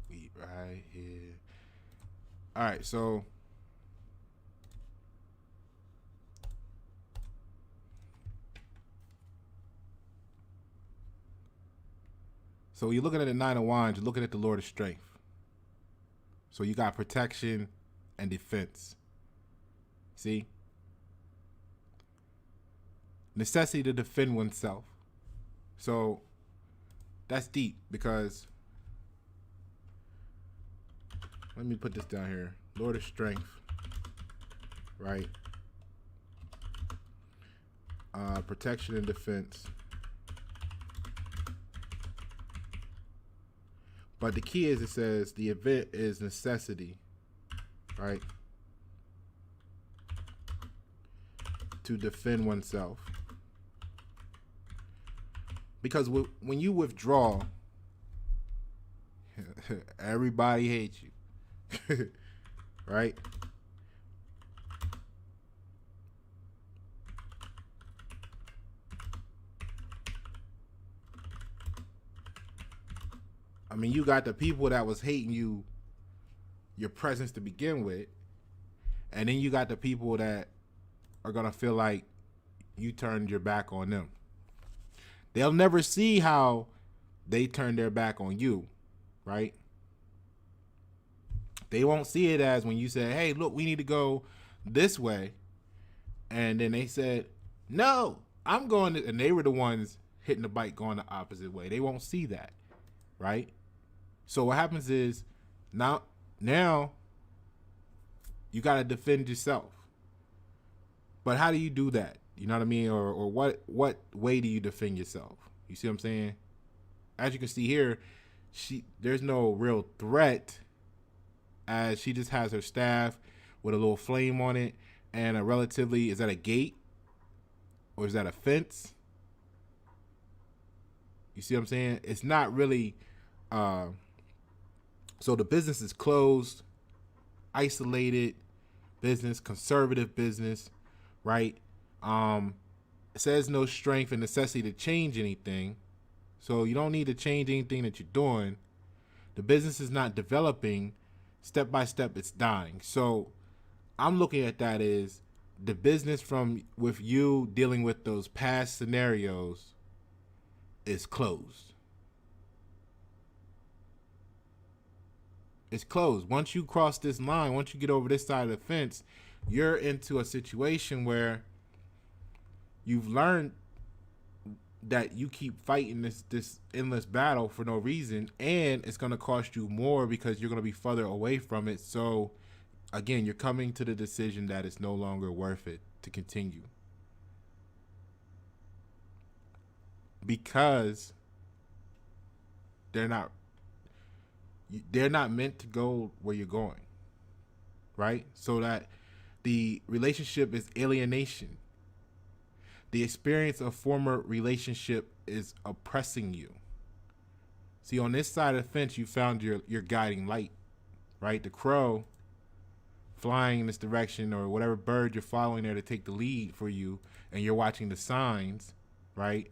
We right right here. All right, so you're looking at the Nine of Wands, you're looking at the Lord of Strength. So you got protection and defense. See? Necessity to defend oneself. So that's deep because, let me put this down here. Lord of Strength, right? Protection and defense. But the key is, it says the event is necessity, right? To defend oneself. Because when you withdraw, everybody hates you, right? I mean, you got the people that was hating you, your presence to begin with, and then you got the people that are gonna feel like you turned your back on them. They'll never see how they turned their back on you, right? They won't see it as when you say, hey, look, we need to go this way. And then they said, no, I'm going to, and they were the ones hitting the bike going the opposite way. They won't see that, right? So what happens is now you got to defend yourself. But how do you do that? You know what I mean? Or what way do you defend yourself? You see what I'm saying? As you can see here, there's no real threat, as she just has her staff with a little flame on it and a relatively, is that a gate or is that a fence? You see what I'm saying? It's not really, so the business is closed, isolated business, conservative business, right? It says no strength and necessity to change anything. So you don't need to change anything that you're doing. The business is not developing. Step by step, it's dying. So I'm looking at that as the business with you dealing with those past scenarios is closed. It's closed. Once you cross this line, once you get over this side of the fence, you're into a situation where you've learned that you keep fighting this endless battle for no reason, and it's going to cost you more because you're going to be further away from it. So again, you're coming to the decision that it's no longer worth it to continue, because they're not meant to go where you're going, right? So that the relationship is alienation. The experience of former relationship is oppressing you. See, on this side of the fence, you found your guiding light, right? The crow flying in this direction, or whatever bird you're following there to take the lead for you, and you're watching the signs, right?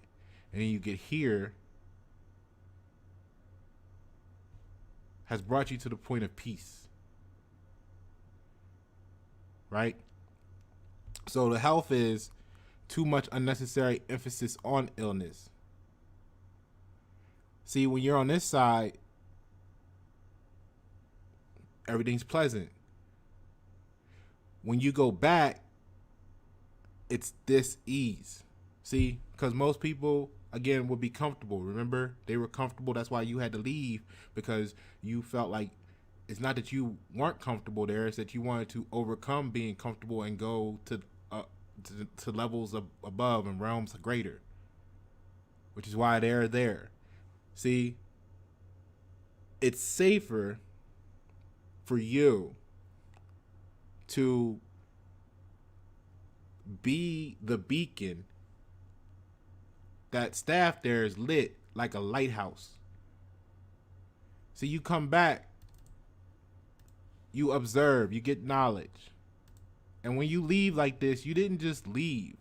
And then you get here, has brought you to the point of peace, right? So the health is too much unnecessary emphasis on illness. See, when you're on this side, everything's pleasant. When you go back, it's dis-ease. See, because most people, again, would be comfortable. Remember, they were comfortable. That's why you had to leave, because you felt like it's not that you weren't comfortable there, it's that you wanted to overcome being comfortable and go to levels above and realms greater, which is why they're there. See, it's safer for you to be the beacon. That staff there is lit like a lighthouse. See, you come back, you observe, you get knowledge. And when you leave like this, you didn't just leave.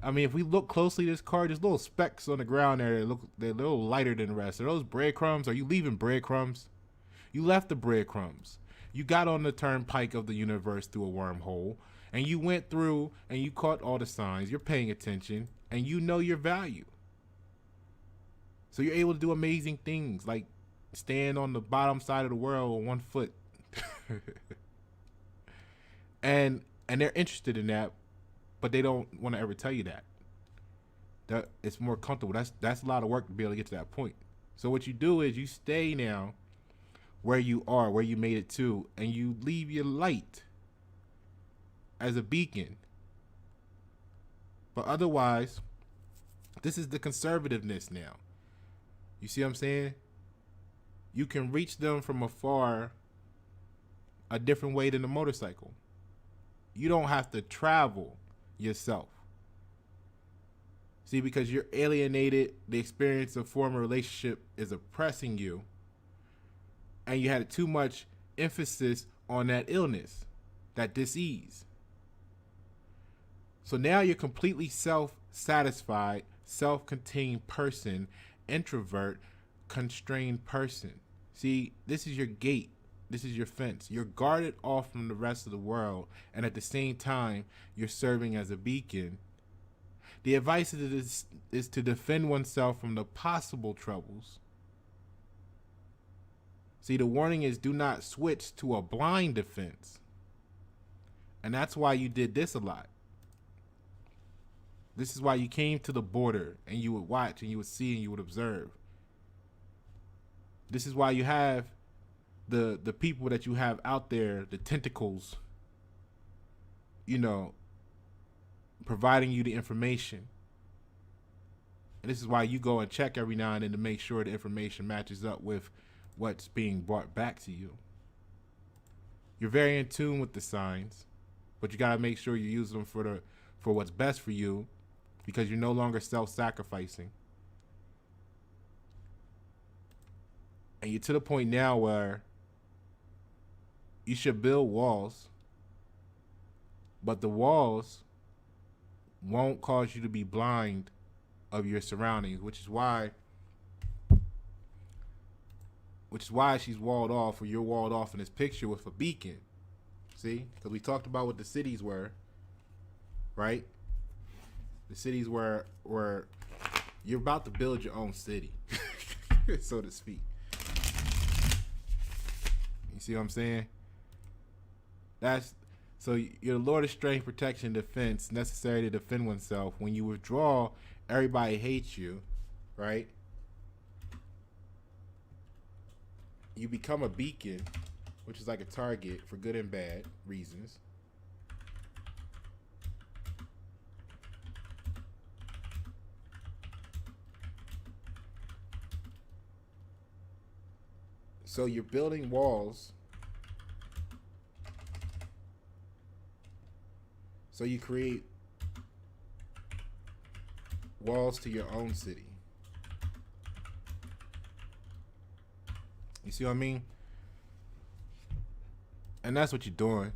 I mean, if we look closely at this card, there's little specks on the ground there. They're a little lighter than the rest. Are those breadcrumbs? Are you leaving breadcrumbs? You left the breadcrumbs. You got on the turnpike of the universe through a wormhole, and you went through and you caught all the signs. You're paying attention, and you know your value. So you're able to do amazing things, like stand on the bottom side of the world with 1 foot. and they're interested in that, but they don't want to ever tell you that. That it's more comfortable. That's a lot of work to be able to get to that point. So what you do is you stay now where you are, where you made it to, and you leave your light as a beacon. But otherwise, this is the conservativeness now. You see what I'm saying? You can reach them from afar a different way than a motorcycle. You don't have to travel yourself. See, because you're alienated, the experience of former relationship is oppressing you, and you had too much emphasis on that illness, that dis-ease. So now you're completely self-satisfied, self-contained person, introvert, constrained person. See, this is your gate. This is your fence. You're guarded off from the rest of the world, and at the same time, you're serving as a beacon. The advice is to defend oneself from the possible troubles. See, the warning is do not switch to a blind defense. And that's why you did this a lot. This is why you came to the border and you would watch and you would see and you would observe. This is why you have the people that you have out there, the tentacles, you know, providing you the information. And this is why you go and check every now and then to make sure the information matches up with what's being brought back to you. You're very in tune with the signs, but you got to make sure you use them for what's best for you, because you're no longer self-sacrificing. And you're to the point now where you should build walls, but the walls won't cause you to be blind of your surroundings, which is why she's walled off, or you're walled off in this picture with a beacon. See? Because we talked about what the cities were, right? The cities were you're about to build your own city, so to speak. You see what I'm saying? So you're the Lord of strength, protection, defense, necessary to defend oneself. When you withdraw, everybody hates you, right? You become a beacon, which is like a target for good and bad reasons. So you're building walls. So you create walls to your own city. You see what I mean? And that's what you're doing.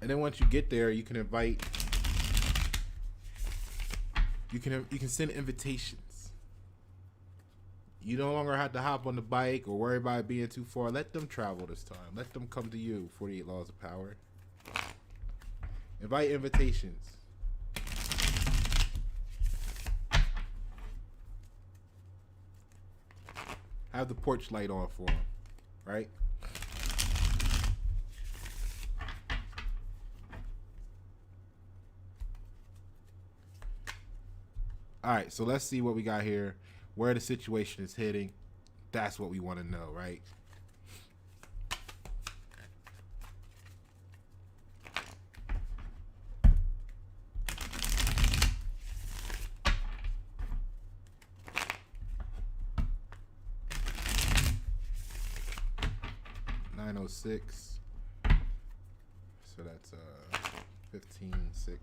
And then once you get there, you can invite. You can send invitations. You no longer have to hop on the bike or worry about it being too far. Let them travel this time. Let them come to you. 48 Laws of Power. Invite invitations. Have the porch light on for them, right? All right, so let's see what we got here. Where the situation is heading. That's what we want to know, right? .906. So that's 15.6.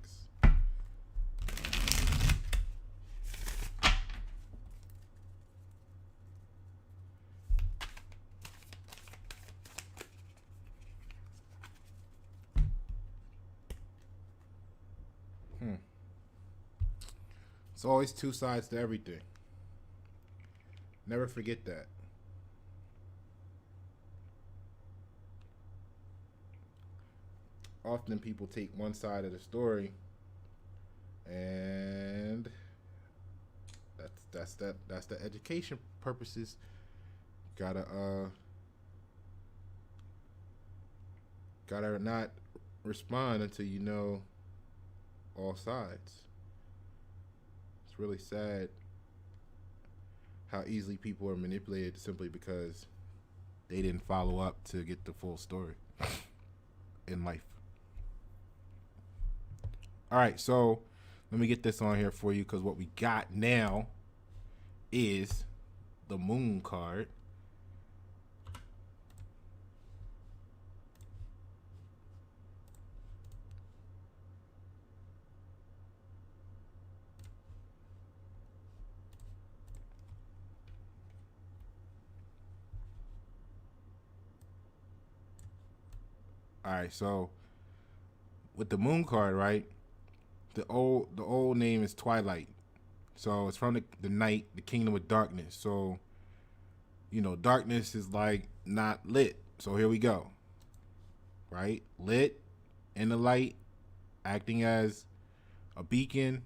It's always two sides to everything. Never forget that. Often people take one side of the story, and that's the education purposes. Gotta not respond until you know all sides. It's really sad how easily people are manipulated simply because they didn't follow up to get the full story in life. All right, so let me get this on here for you, because what we got now is the Moon card. All right, so with the Moon card, right? The old name is Twilight, so it's from the night, the kingdom of darkness. So, darkness is like not lit. So here we go, right? Lit in the light, acting as a beacon.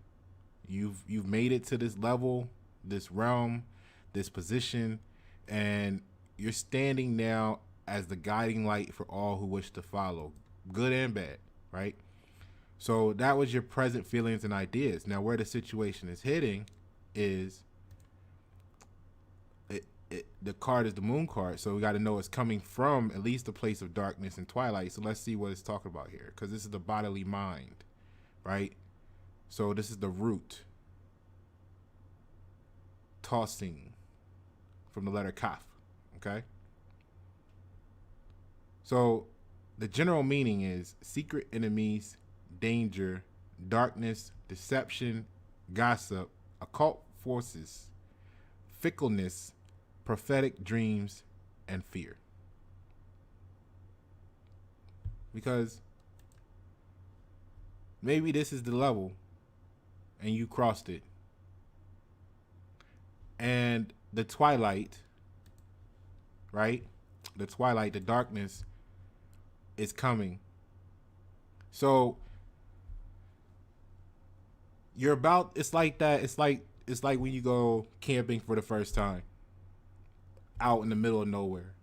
You've made it to this level, this realm, this position, and you're standing now as the guiding light for all who wish to follow, good and bad, right? So that was your present feelings and ideas. Now, where the situation is hitting is the card is the Moon card. So we got to know it's coming from at least a place of darkness and twilight. So let's see what it's talking about here, because this is the bodily mind, right? So this is the root. Tossing from the letter Kaf, okay? So the general meaning is secret enemies, danger, darkness, deception, gossip, occult forces, fickleness, prophetic dreams, and fear. Because maybe this is the level and you crossed it. And the twilight, right? The twilight, the darkness is coming. So you're about, it's like that. It's like when you go camping for the first time out in the middle of nowhere.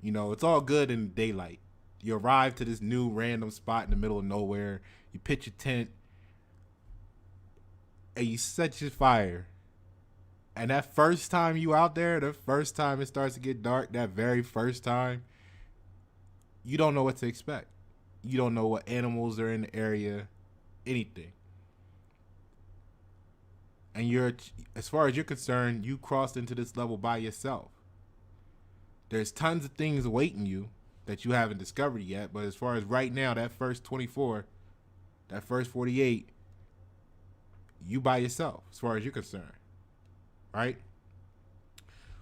It's all good in the daylight. You arrive to this new random spot in the middle of nowhere. You pitch your tent and you set your fire. And that first time you out there, the first time it starts to get dark, that very first time, you don't know what to expect. You don't know what animals are in the area, anything. And as far as you're concerned, you crossed into this level by yourself. There's tons of things awaiting you that you haven't discovered yet. But as far as right now, that first 24, that first 48, you by yourself as far as you're concerned. Right?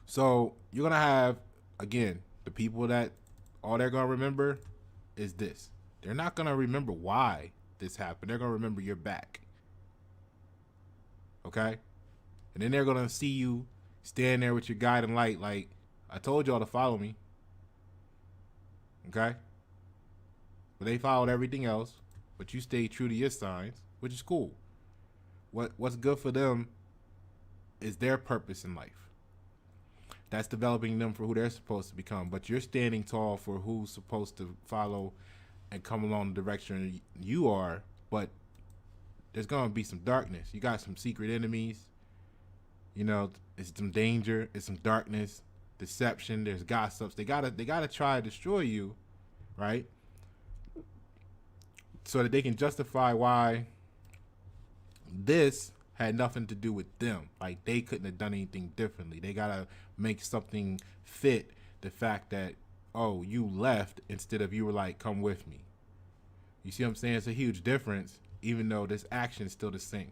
So you're going to have, again, the people that all they're going to remember is this. They're not going to remember why this happened. They're going to remember you're back. Okay? And then they're going to see you stand there with your guiding light like, I told y'all to follow me. Okay? But they followed everything else, but you stayed true to your signs, which is cool. What's good for them is their purpose in life. That's developing them for who they're supposed to become. But you're standing tall for who's supposed to follow and come along the direction you are. But there's going to be some darkness. You got some secret enemies. It's some danger. It's some darkness, deception. There's gossips. They gotta try to destroy you, right? So that they can justify why this had nothing to do with them. Like, they couldn't have done anything differently. They gotta make something fit the fact that, oh, you left instead of you were like, come with me. You see what I'm saying? It's a huge difference, even though this action is still the same.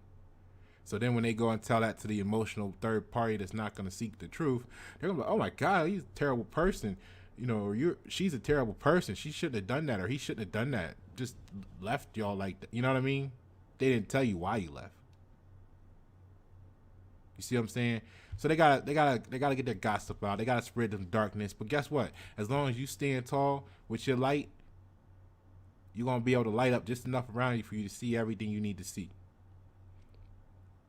So then when they go and tell that to the emotional third party that's not going to seek the truth, they're going to be like, oh my God, he's a terrible person. Or she's a terrible person. She shouldn't have done that, or he shouldn't have done that. Just left y'all like that. You know what I mean? They didn't tell you why you left. You see what I'm saying? So they gotta get their gossip out. They gotta spread them darkness. But guess what? As long as you stand tall with your light, you're gonna be able to light up just enough around you for you to see everything you need to see.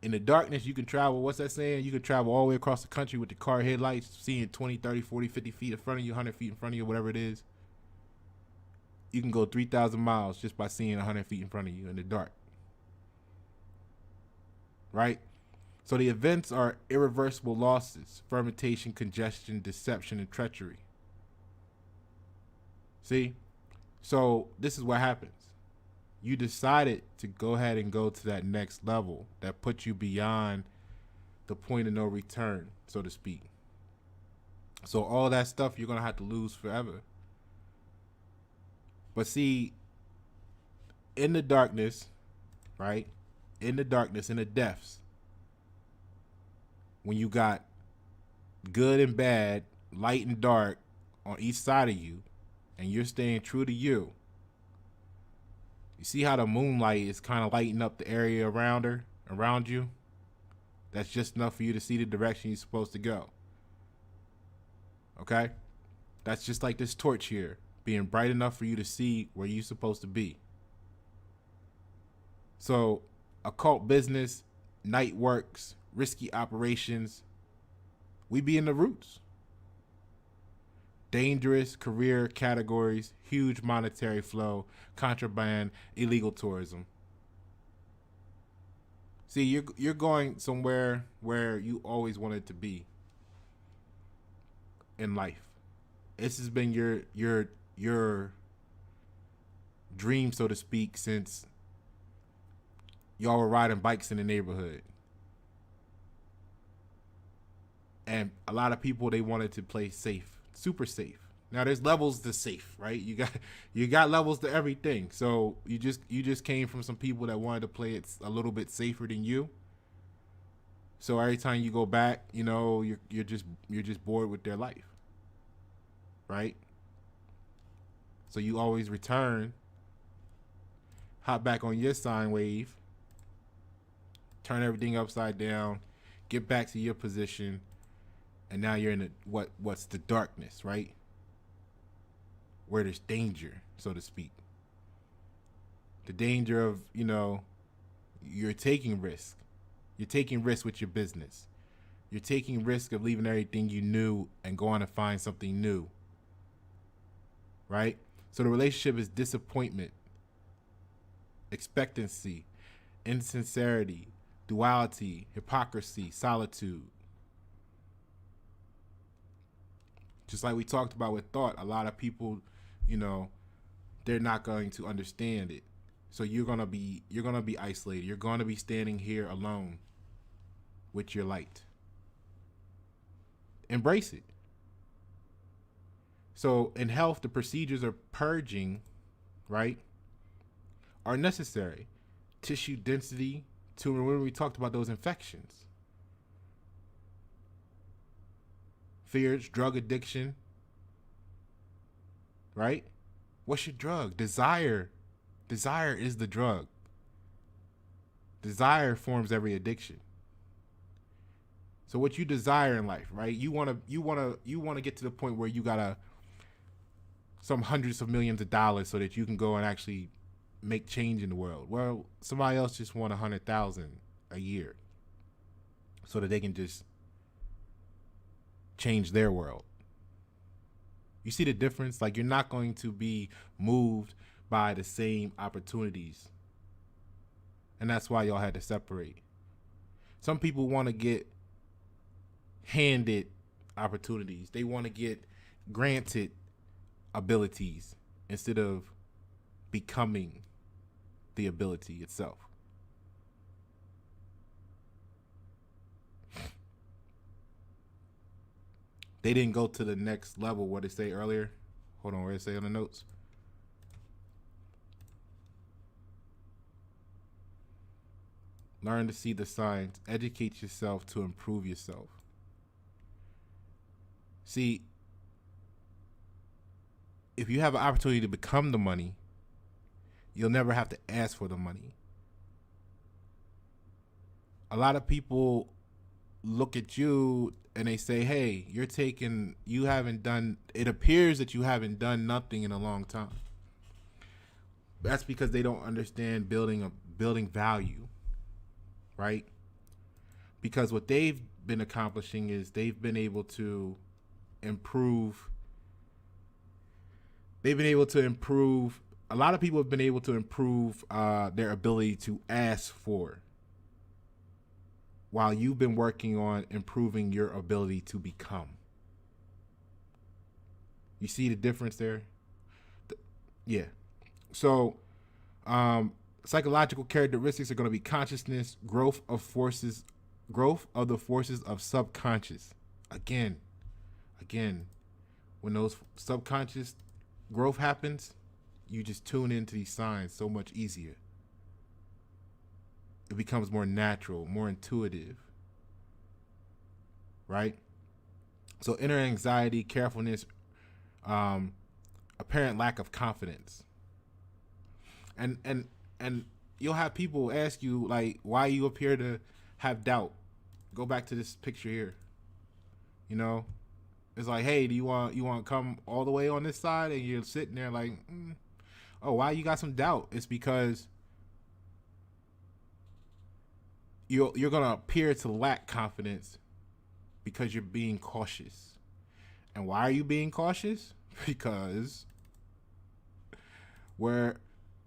In the darkness, you can travel. What's that saying? You can travel all the way across the country with the car headlights, seeing 20, 30, 40, 50 feet in front of you, 100 feet in front of you, whatever it is. You can go 3,000 miles just by seeing 100 feet in front of you in the dark. Right? So the events are irreversible losses, fermentation, congestion, deception, and treachery. See? So this is what happens. You decided to go ahead and go to that next level that puts you beyond the point of no return, so to speak. So all that stuff you're going to have to lose forever. But see, in the darkness, right? In the darkness, in the depths, when you got good and bad, light and dark on each side of you, and you're staying true to you, you see how the moonlight is kind of lighting up the area around you? That's just enough for you to see the direction you're supposed to go. Okay? That's just like this torch here, being bright enough for you to see where you're supposed to be. So, occult business, night works, risky operations, we be in the roots. Dangerous career categories, huge monetary flow, contraband, illegal tourism. See, you're going somewhere where you always wanted to be in life. This has been your dream, so to speak, since y'all were riding bikes in the neighborhood. And a lot of people, they wanted to play safe. Super safe. Now there's levels to safe, right? You got levels to everything. So you just came from some people that wanted to play it a little bit safer than you. So every time you go back, you know, you're just bored with their life. Right? So you always return, hop back on your sine wave, turn everything upside down, get back to your position. And now you're in what's the darkness, right? Where there's danger, so to speak. The danger of, you know, you're taking risk. You're taking risk with your business. You're taking risk of leaving everything you knew and going to find something new. Right? So the relationship is disappointment, expectancy, insincerity, duality, hypocrisy, solitude. Just like we talked about with thought, a lot of people, you know, they're not going to understand it. So you're gonna be isolated. You're gonna be standing here alone with your light. Embrace it. So in health, the procedures of purging, right, are necessary. Tissue density, to remember we talked about those infections. Fears, drug addiction, right? What's your drug? Desire. Desire is the drug. Desire forms every addiction. So what you desire in life, right? You want to get to the point where you got some hundreds of millions of dollars so that you can go and actually make change in the world. Well, somebody else just want 100,000 a year so that they can just change their world. You see the difference? Like, you're not going to be moved by the same opportunities. And that's why y'all had to separate. Some people want to get handed opportunities. They want to get granted abilities instead of becoming the ability itself. They didn't go to the next level. What did it say earlier? Hold on, where did it say on the notes? Learn to see the signs. Educate yourself to improve yourself. See, if you have an opportunity to become the money, you'll never have to ask for the money. A lot of people look at you and they say, hey, it appears that you haven't done nothing in a long time. That's because they don't understand building value, right? Because what they've been accomplishing is they've been able to improve. A lot of people have been able to improve their ability to ask for, while you've been working on improving your ability to become. You see the difference there? Yeah. So, psychological characteristics are going to be consciousness, growth of the forces of subconscious. Again, when those subconscious growth happens, you just tune into these signs so much easier. It becomes more natural, more intuitive, right? So inner anxiety, carefulness, apparent lack of confidence. And you'll have people ask you, like, why you appear to have doubt. Go back to this picture here. You know, it's like, hey, do you want to come all the way on this side? And you're sitting there like, oh, why you got some doubt? It's because you're gonna appear to lack confidence because you're being cautious. And why are you being cautious? Because where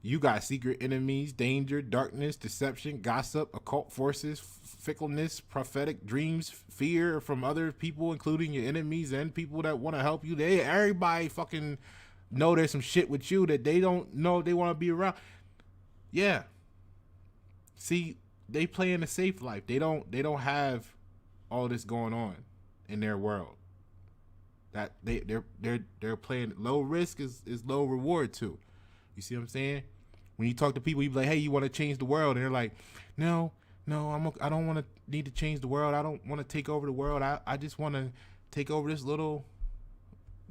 you got secret enemies, danger, darkness, deception, gossip, occult forces, fickleness, prophetic dreams, fear from other people, including your enemies and people that want to help you. Everybody fucking know there's some shit with you that they don't know they want to be around. Yeah. See, they play in a safe life. They don't have all this going on in their world. That they're playing low risk is low reward too. You see what I'm saying? When you talk to people, you be like, hey, you want to change the world? And they're like, no, I don't want to need to change the world. I don't want to take over the world. I just want to take over this little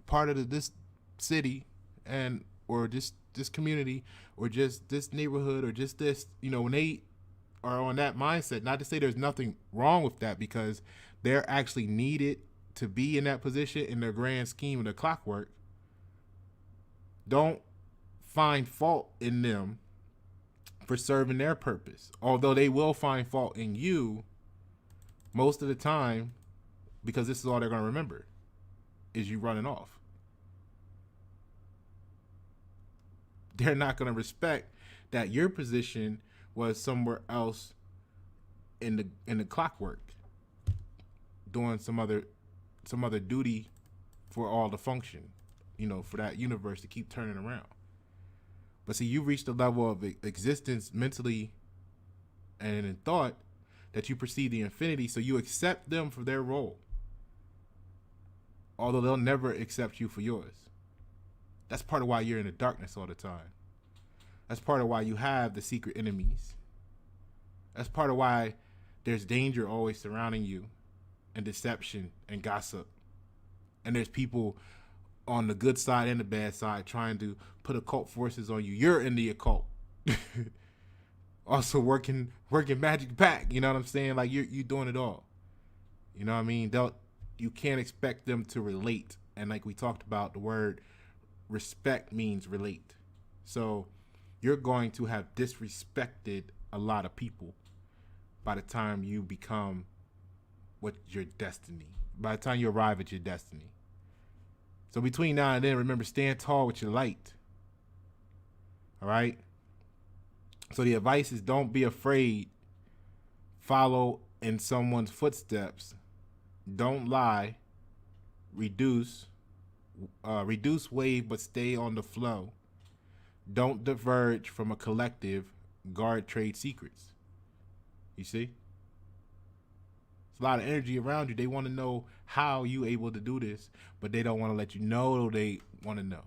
part of this city or just this community or just this neighborhood or just this, when they are on that mindset, not to say there's nothing wrong with that, because they're actually needed to be in that position in the grand scheme of the clockwork. Don't find fault in them for serving their purpose, although they will find fault in you most of the time, because this is all they're going to remember is you running off. They're not going to respect that your position was somewhere else in the clockwork, doing some other duty for all the function, for that universe to keep turning around. But see, you reached a level of existence mentally and in thought that you perceive the infinity, so you accept them for their role, although they'll never accept you for yours. That's part of why you're in the darkness all the time. That's part of why you have the secret enemies. That's part of why there's danger always surrounding you, and deception and gossip. And there's people on the good side and the bad side trying to put occult forces on you. You're in the occult. Also working magic back. You know what I'm saying? Like you're doing it all. You know what I mean? You can't expect them to relate. And like we talked about, the word respect means relate. So you're going to have disrespected a lot of people by the time you become what your destiny. By the time you arrive at your destiny. So between now and then, remember, stand tall with your light. All right? So the advice is, don't be afraid. Follow in someone's footsteps. Don't lie. Reduce wave, but stay on the flow. Don't diverge from a collective. Guard trade secrets. You see? A lot of energy around you. They want to know how you able to do this, but they don't want to let you know they want to know.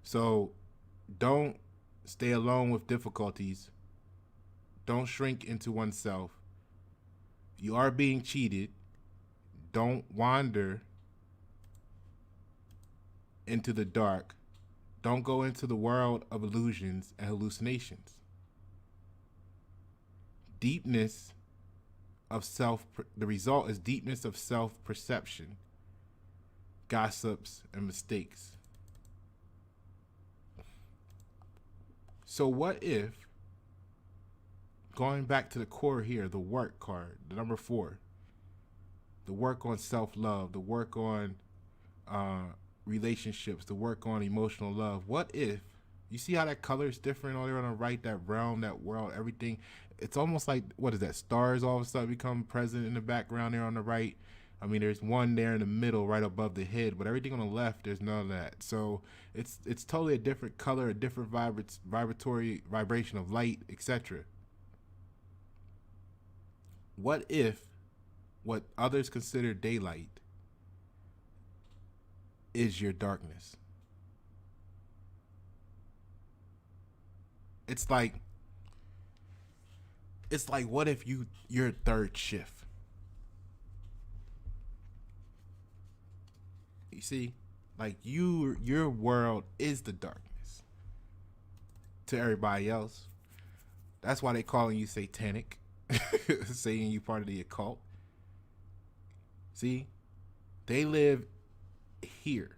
So don't stay alone with difficulties. Don't shrink into oneself. You are being cheated. Don't wander. into the dark. Don't go into the world of illusions and hallucinations. Deepness of the result is deepness of self-perception, gossips, and mistakes. So what if, going back to the core here, the work card, the number 4, the work on self-love, the work on relationships, the work on emotional love. What if, you see how that color is different on there on the right, that realm, that world, everything. It's almost like, what is that, stars all of a sudden become present in the background there on the right. I mean, there's one there in the middle right above the head, but everything on the left, there's none of that. So it's totally a different color, a different vibratory vibration of light, etc. What if what others consider daylight is your darkness? It's like what if your third shift? You see, like your world is the darkness to everybody else. That's why they calling you satanic, saying you part of the occult. See, they live here,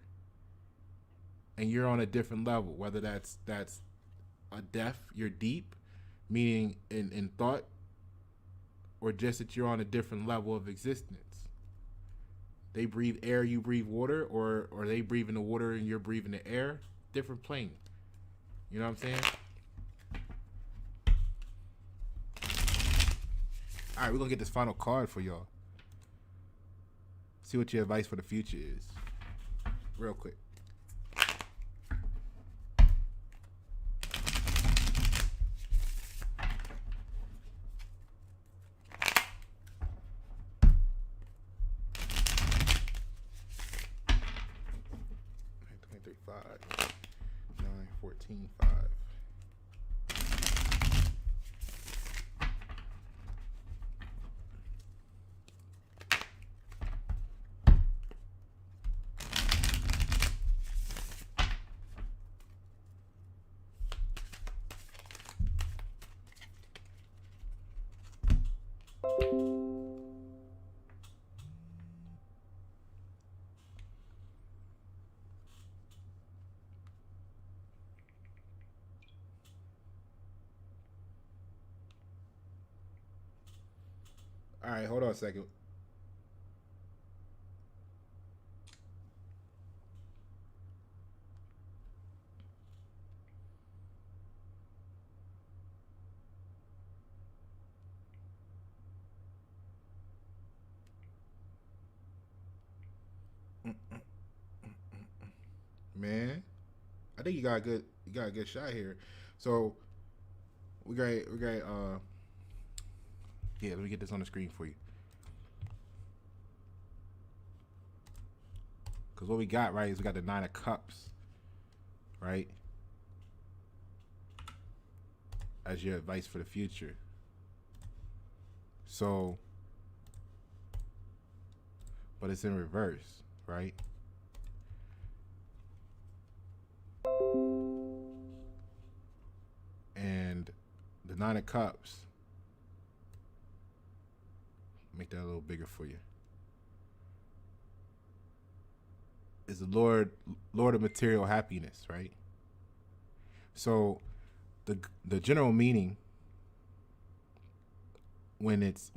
and you're on a different level. Whether that's a depth, you're deep, meaning in thought, or just that you're on a different level of existence. They breathe air, you breathe water, or they breathe in the water and you're breathing the air. Different plane. You know what I'm saying? All right, we're gonna get this final card for y'all. See what your advice for the future is. Real quick. All right, hold on a second. Man, I think you got a good shot here. So we got yeah, let me get this on the screen for you. Because what we got, right, is we got the 9 of Cups, right? As your advice for the future. So, but it's in reverse, right? And the 9 of Cups, make that a little bigger for you, is the Lord of material happiness, right? So the general meaning when it's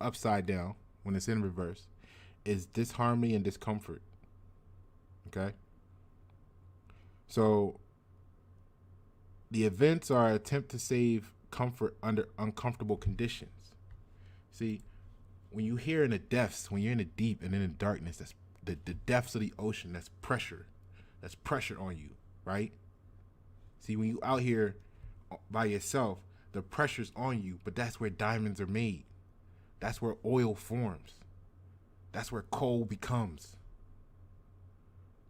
upside down, when it's in reverse, is disharmony and discomfort. Okay? So the events are an attempt to save comfort under uncomfortable conditions. See, when you hear in the depths, when you're in the deep and in the darkness, that's the depths of the ocean, that's pressure. That's pressure on you, right? See, when you out here by yourself, the pressure's on you, but that's where diamonds are made. That's where oil forms. That's where coal becomes.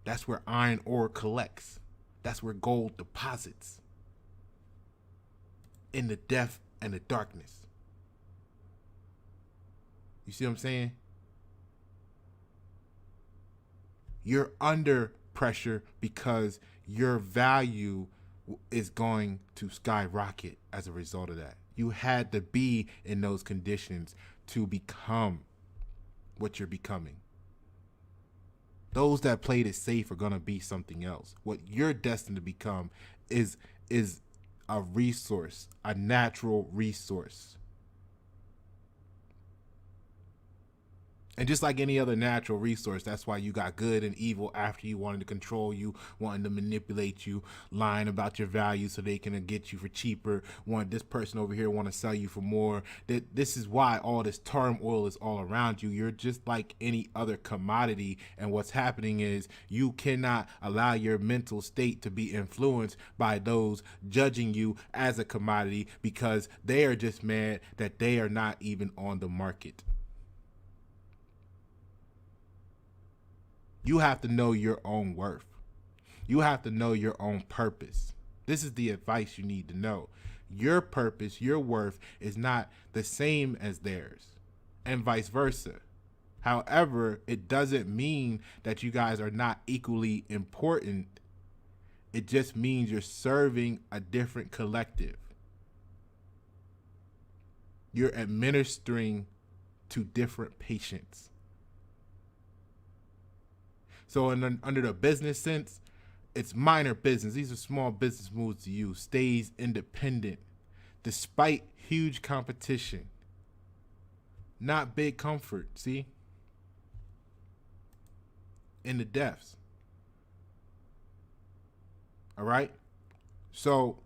That's where iron ore collects. That's where gold deposits. In the depth and the darkness. You see what I'm saying? You're under pressure because your value is going to skyrocket as a result of that. You had to be in those conditions to become what you're becoming. Those that played it safe are going to be something else. What you're destined to become is a resource, a natural resource. And just like any other natural resource, that's why you got good and evil after you, wanting to control you, wanting to manipulate you, lying about your value so they can get you for cheaper, want this person over here want to sell you for more. This is why all this turmoil is all around you. You're just like any other commodity, and what's happening is you cannot allow your mental state to be influenced by those judging you as a commodity, because they are just mad that they are not even on the market. You have to know your own worth. You have to know your own purpose. This is the advice you need to know. Your purpose, your worth is not the same as theirs, and vice versa. However, it doesn't mean that you guys are not equally important. It just means you're serving a different collective. You're administering to different patients. So under the business sense, it's minor business. These are small business moves to you. Stays independent despite huge competition. Not big comfort, see? In the depths. All right? So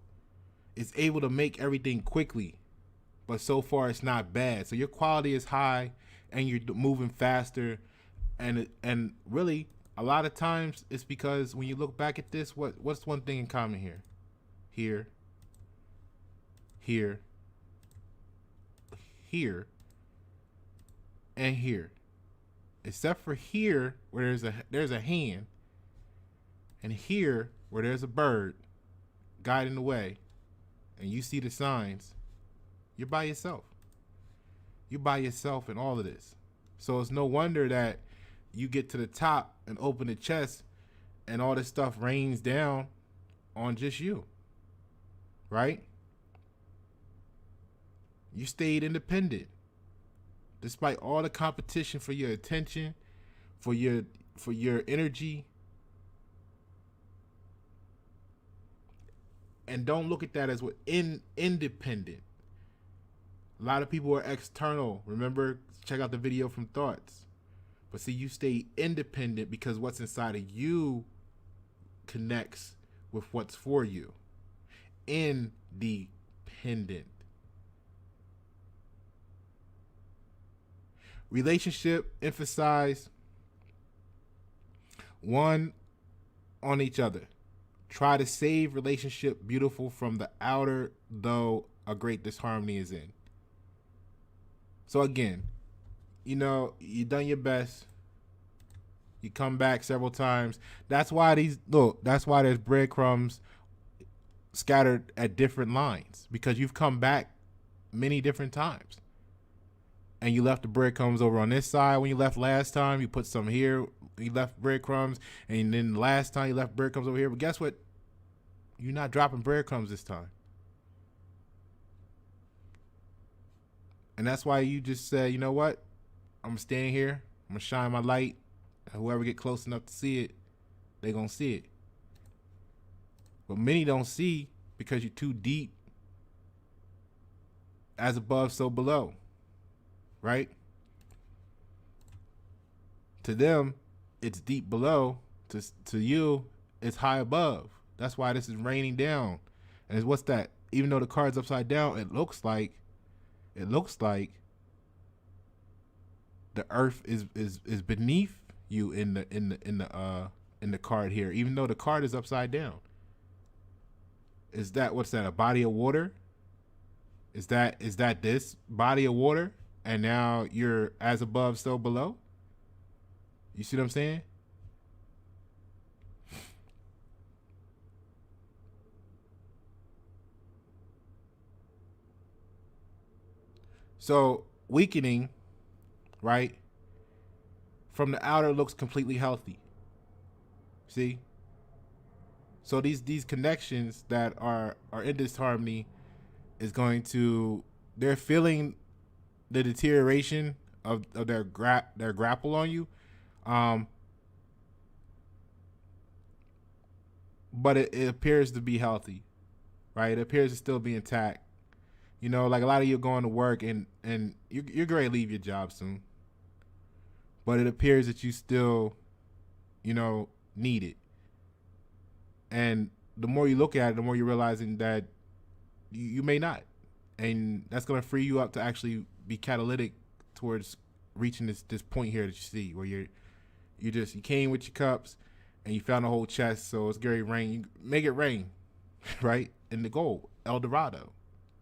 it's able to make everything quickly, but so far it's not bad. So your quality is high and you're moving faster, and really, a lot of times it's because when you look back at this, what's one thing in common here? Here, and here. Except for here where there's a hand, and here where there's a bird guiding the way, and you see the signs, you're by yourself. You're by yourself in all of this. So it's no wonder that you get to the top and open the chest and all this stuff rains down on just you, right? You stayed independent despite all the competition for your attention, for your energy. And don't look at that as independent. A lot of people are external. Remember, check out the video from Thoughts. But see, you stay independent because what's inside of you connects with what's for you. Independent. Relationship, emphasize one on each other. Try to save relationship beautiful from the outer, though a great disharmony is in. So again, you done your best. You come back several times. That's why there's breadcrumbs scattered at different lines, because you've come back many different times. And you left the breadcrumbs over on this side when you left last time. You put some here. You left breadcrumbs. And then the last time you left breadcrumbs over here. But guess what? You're not dropping breadcrumbs this time. And that's why you just said, you know what? I'm going to stand here. I'm going to shine my light. And whoever get close enough to see it, they're going to see it. But many don't see because you're too deep. As above, so below. Right? To them, it's deep below. To you, it's high above. That's why this is raining down. And what's that? Even though the card's upside down, it looks like the earth is beneath you in the card here, even though the card is upside down. Is that, what's that, a body of water? Is that this body of water? And now you're as above, so below? You see what I'm saying? So weakening, right? From the outer looks completely healthy. See? So these connections that are in disharmony is going to, they're feeling the deterioration of their grapple on you. But it appears to be healthy, right? It appears to still be intact. You know, like a lot of you are going to work and you're going to leave your job soon. But it appears that you still, you know, need it. And the more you look at it, the more you're realizing that you may not. And that's going to free you up to actually be catalytic towards reaching this point here that you see, where you came with your cups and you found a whole chest, so it's going to rain. You make it rain, right? In the gold, El Dorado.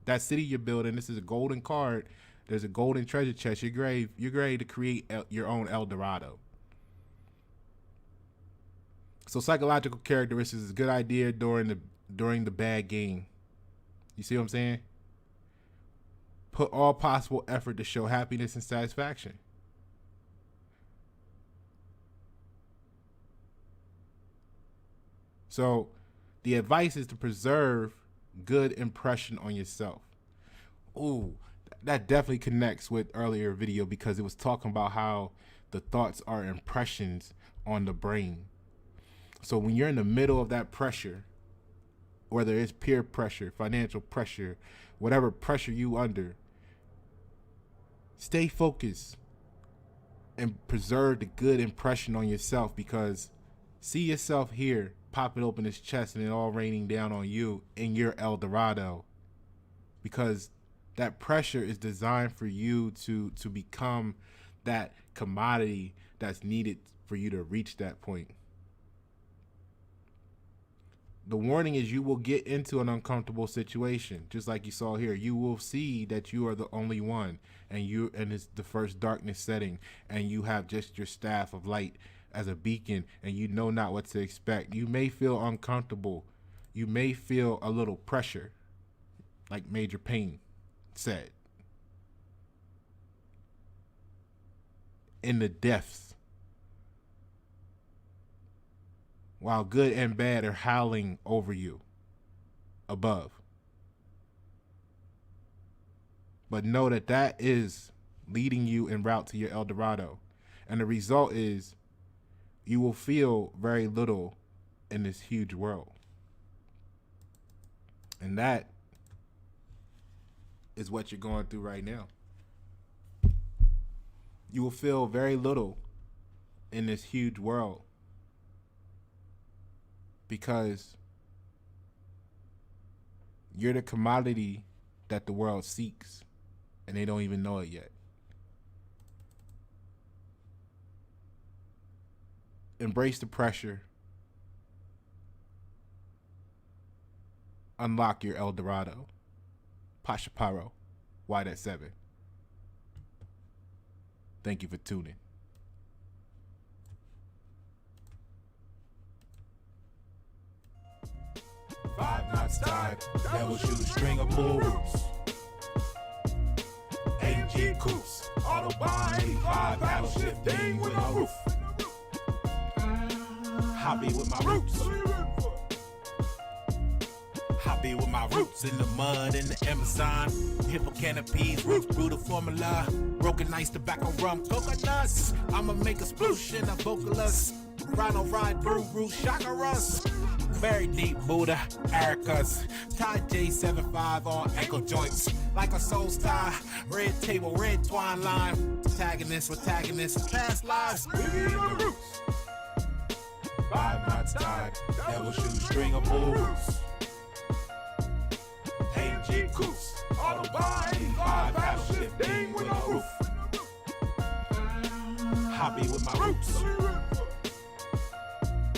That city you're building, this is a golden card. There's a golden treasure chest. You're ready to create your own El Dorado. So psychological characteristics is a good idea during the bad game. You see what I'm saying? Put all possible effort to show happiness and satisfaction. So the advice is to preserve good impression on yourself. Ooh, that definitely connects with earlier video, because it was talking about how the thoughts are impressions on the brain. So when you're in the middle of that pressure, whether it's peer pressure, financial pressure, whatever pressure you under, stay focused and preserve the good impression on yourself, because see yourself here popping open his chest and it all raining down on you in your El Dorado, because that pressure is designed for you to become that commodity that's needed for you to reach that point. The warning is you will get into an uncomfortable situation, just like you saw here. You will see that you are the only one, and it's the first darkness setting, and you have just your staff of light as a beacon, and you know not what to expect. You may feel uncomfortable. You may feel a little pressure, like Major Payne said. In the depths. While good and bad are howling over you above. But know that is leading you en route to your El Dorado. And the result is you will feel very little in this huge world. And that is what you're going through right now. You will feel very little in this huge world, because you're the commodity that the world seeks, and they don't even know it yet. Embrace the pressure. Unlock your El Dorado. Pasha Paro, Y.7. Thank you for tuning. 5 knots tied, devil shoot string of bull roots. AG coops, Autobahn 85, battleship thing with a roof. Hobby with my roots. Hobby with my roots in the mud, in the Amazon. Hippo canopies, roots, brutal formula. Broken ice, tobacco, rum, coconuts. I'ma make a sploosh in a vocalist. Rhino ride, brew, chakras. Very deep Buddha, Ericas. Tie J75 on ankle joints. Like a soul's tie. Red table, red twine line. Antagonist, protagonist, past lives. We be in the roots. 5 knots tied. Devil shoot string of bull roots. AG coops. Autobahn 85. Battleship thing with a roof. Hobby with my roots.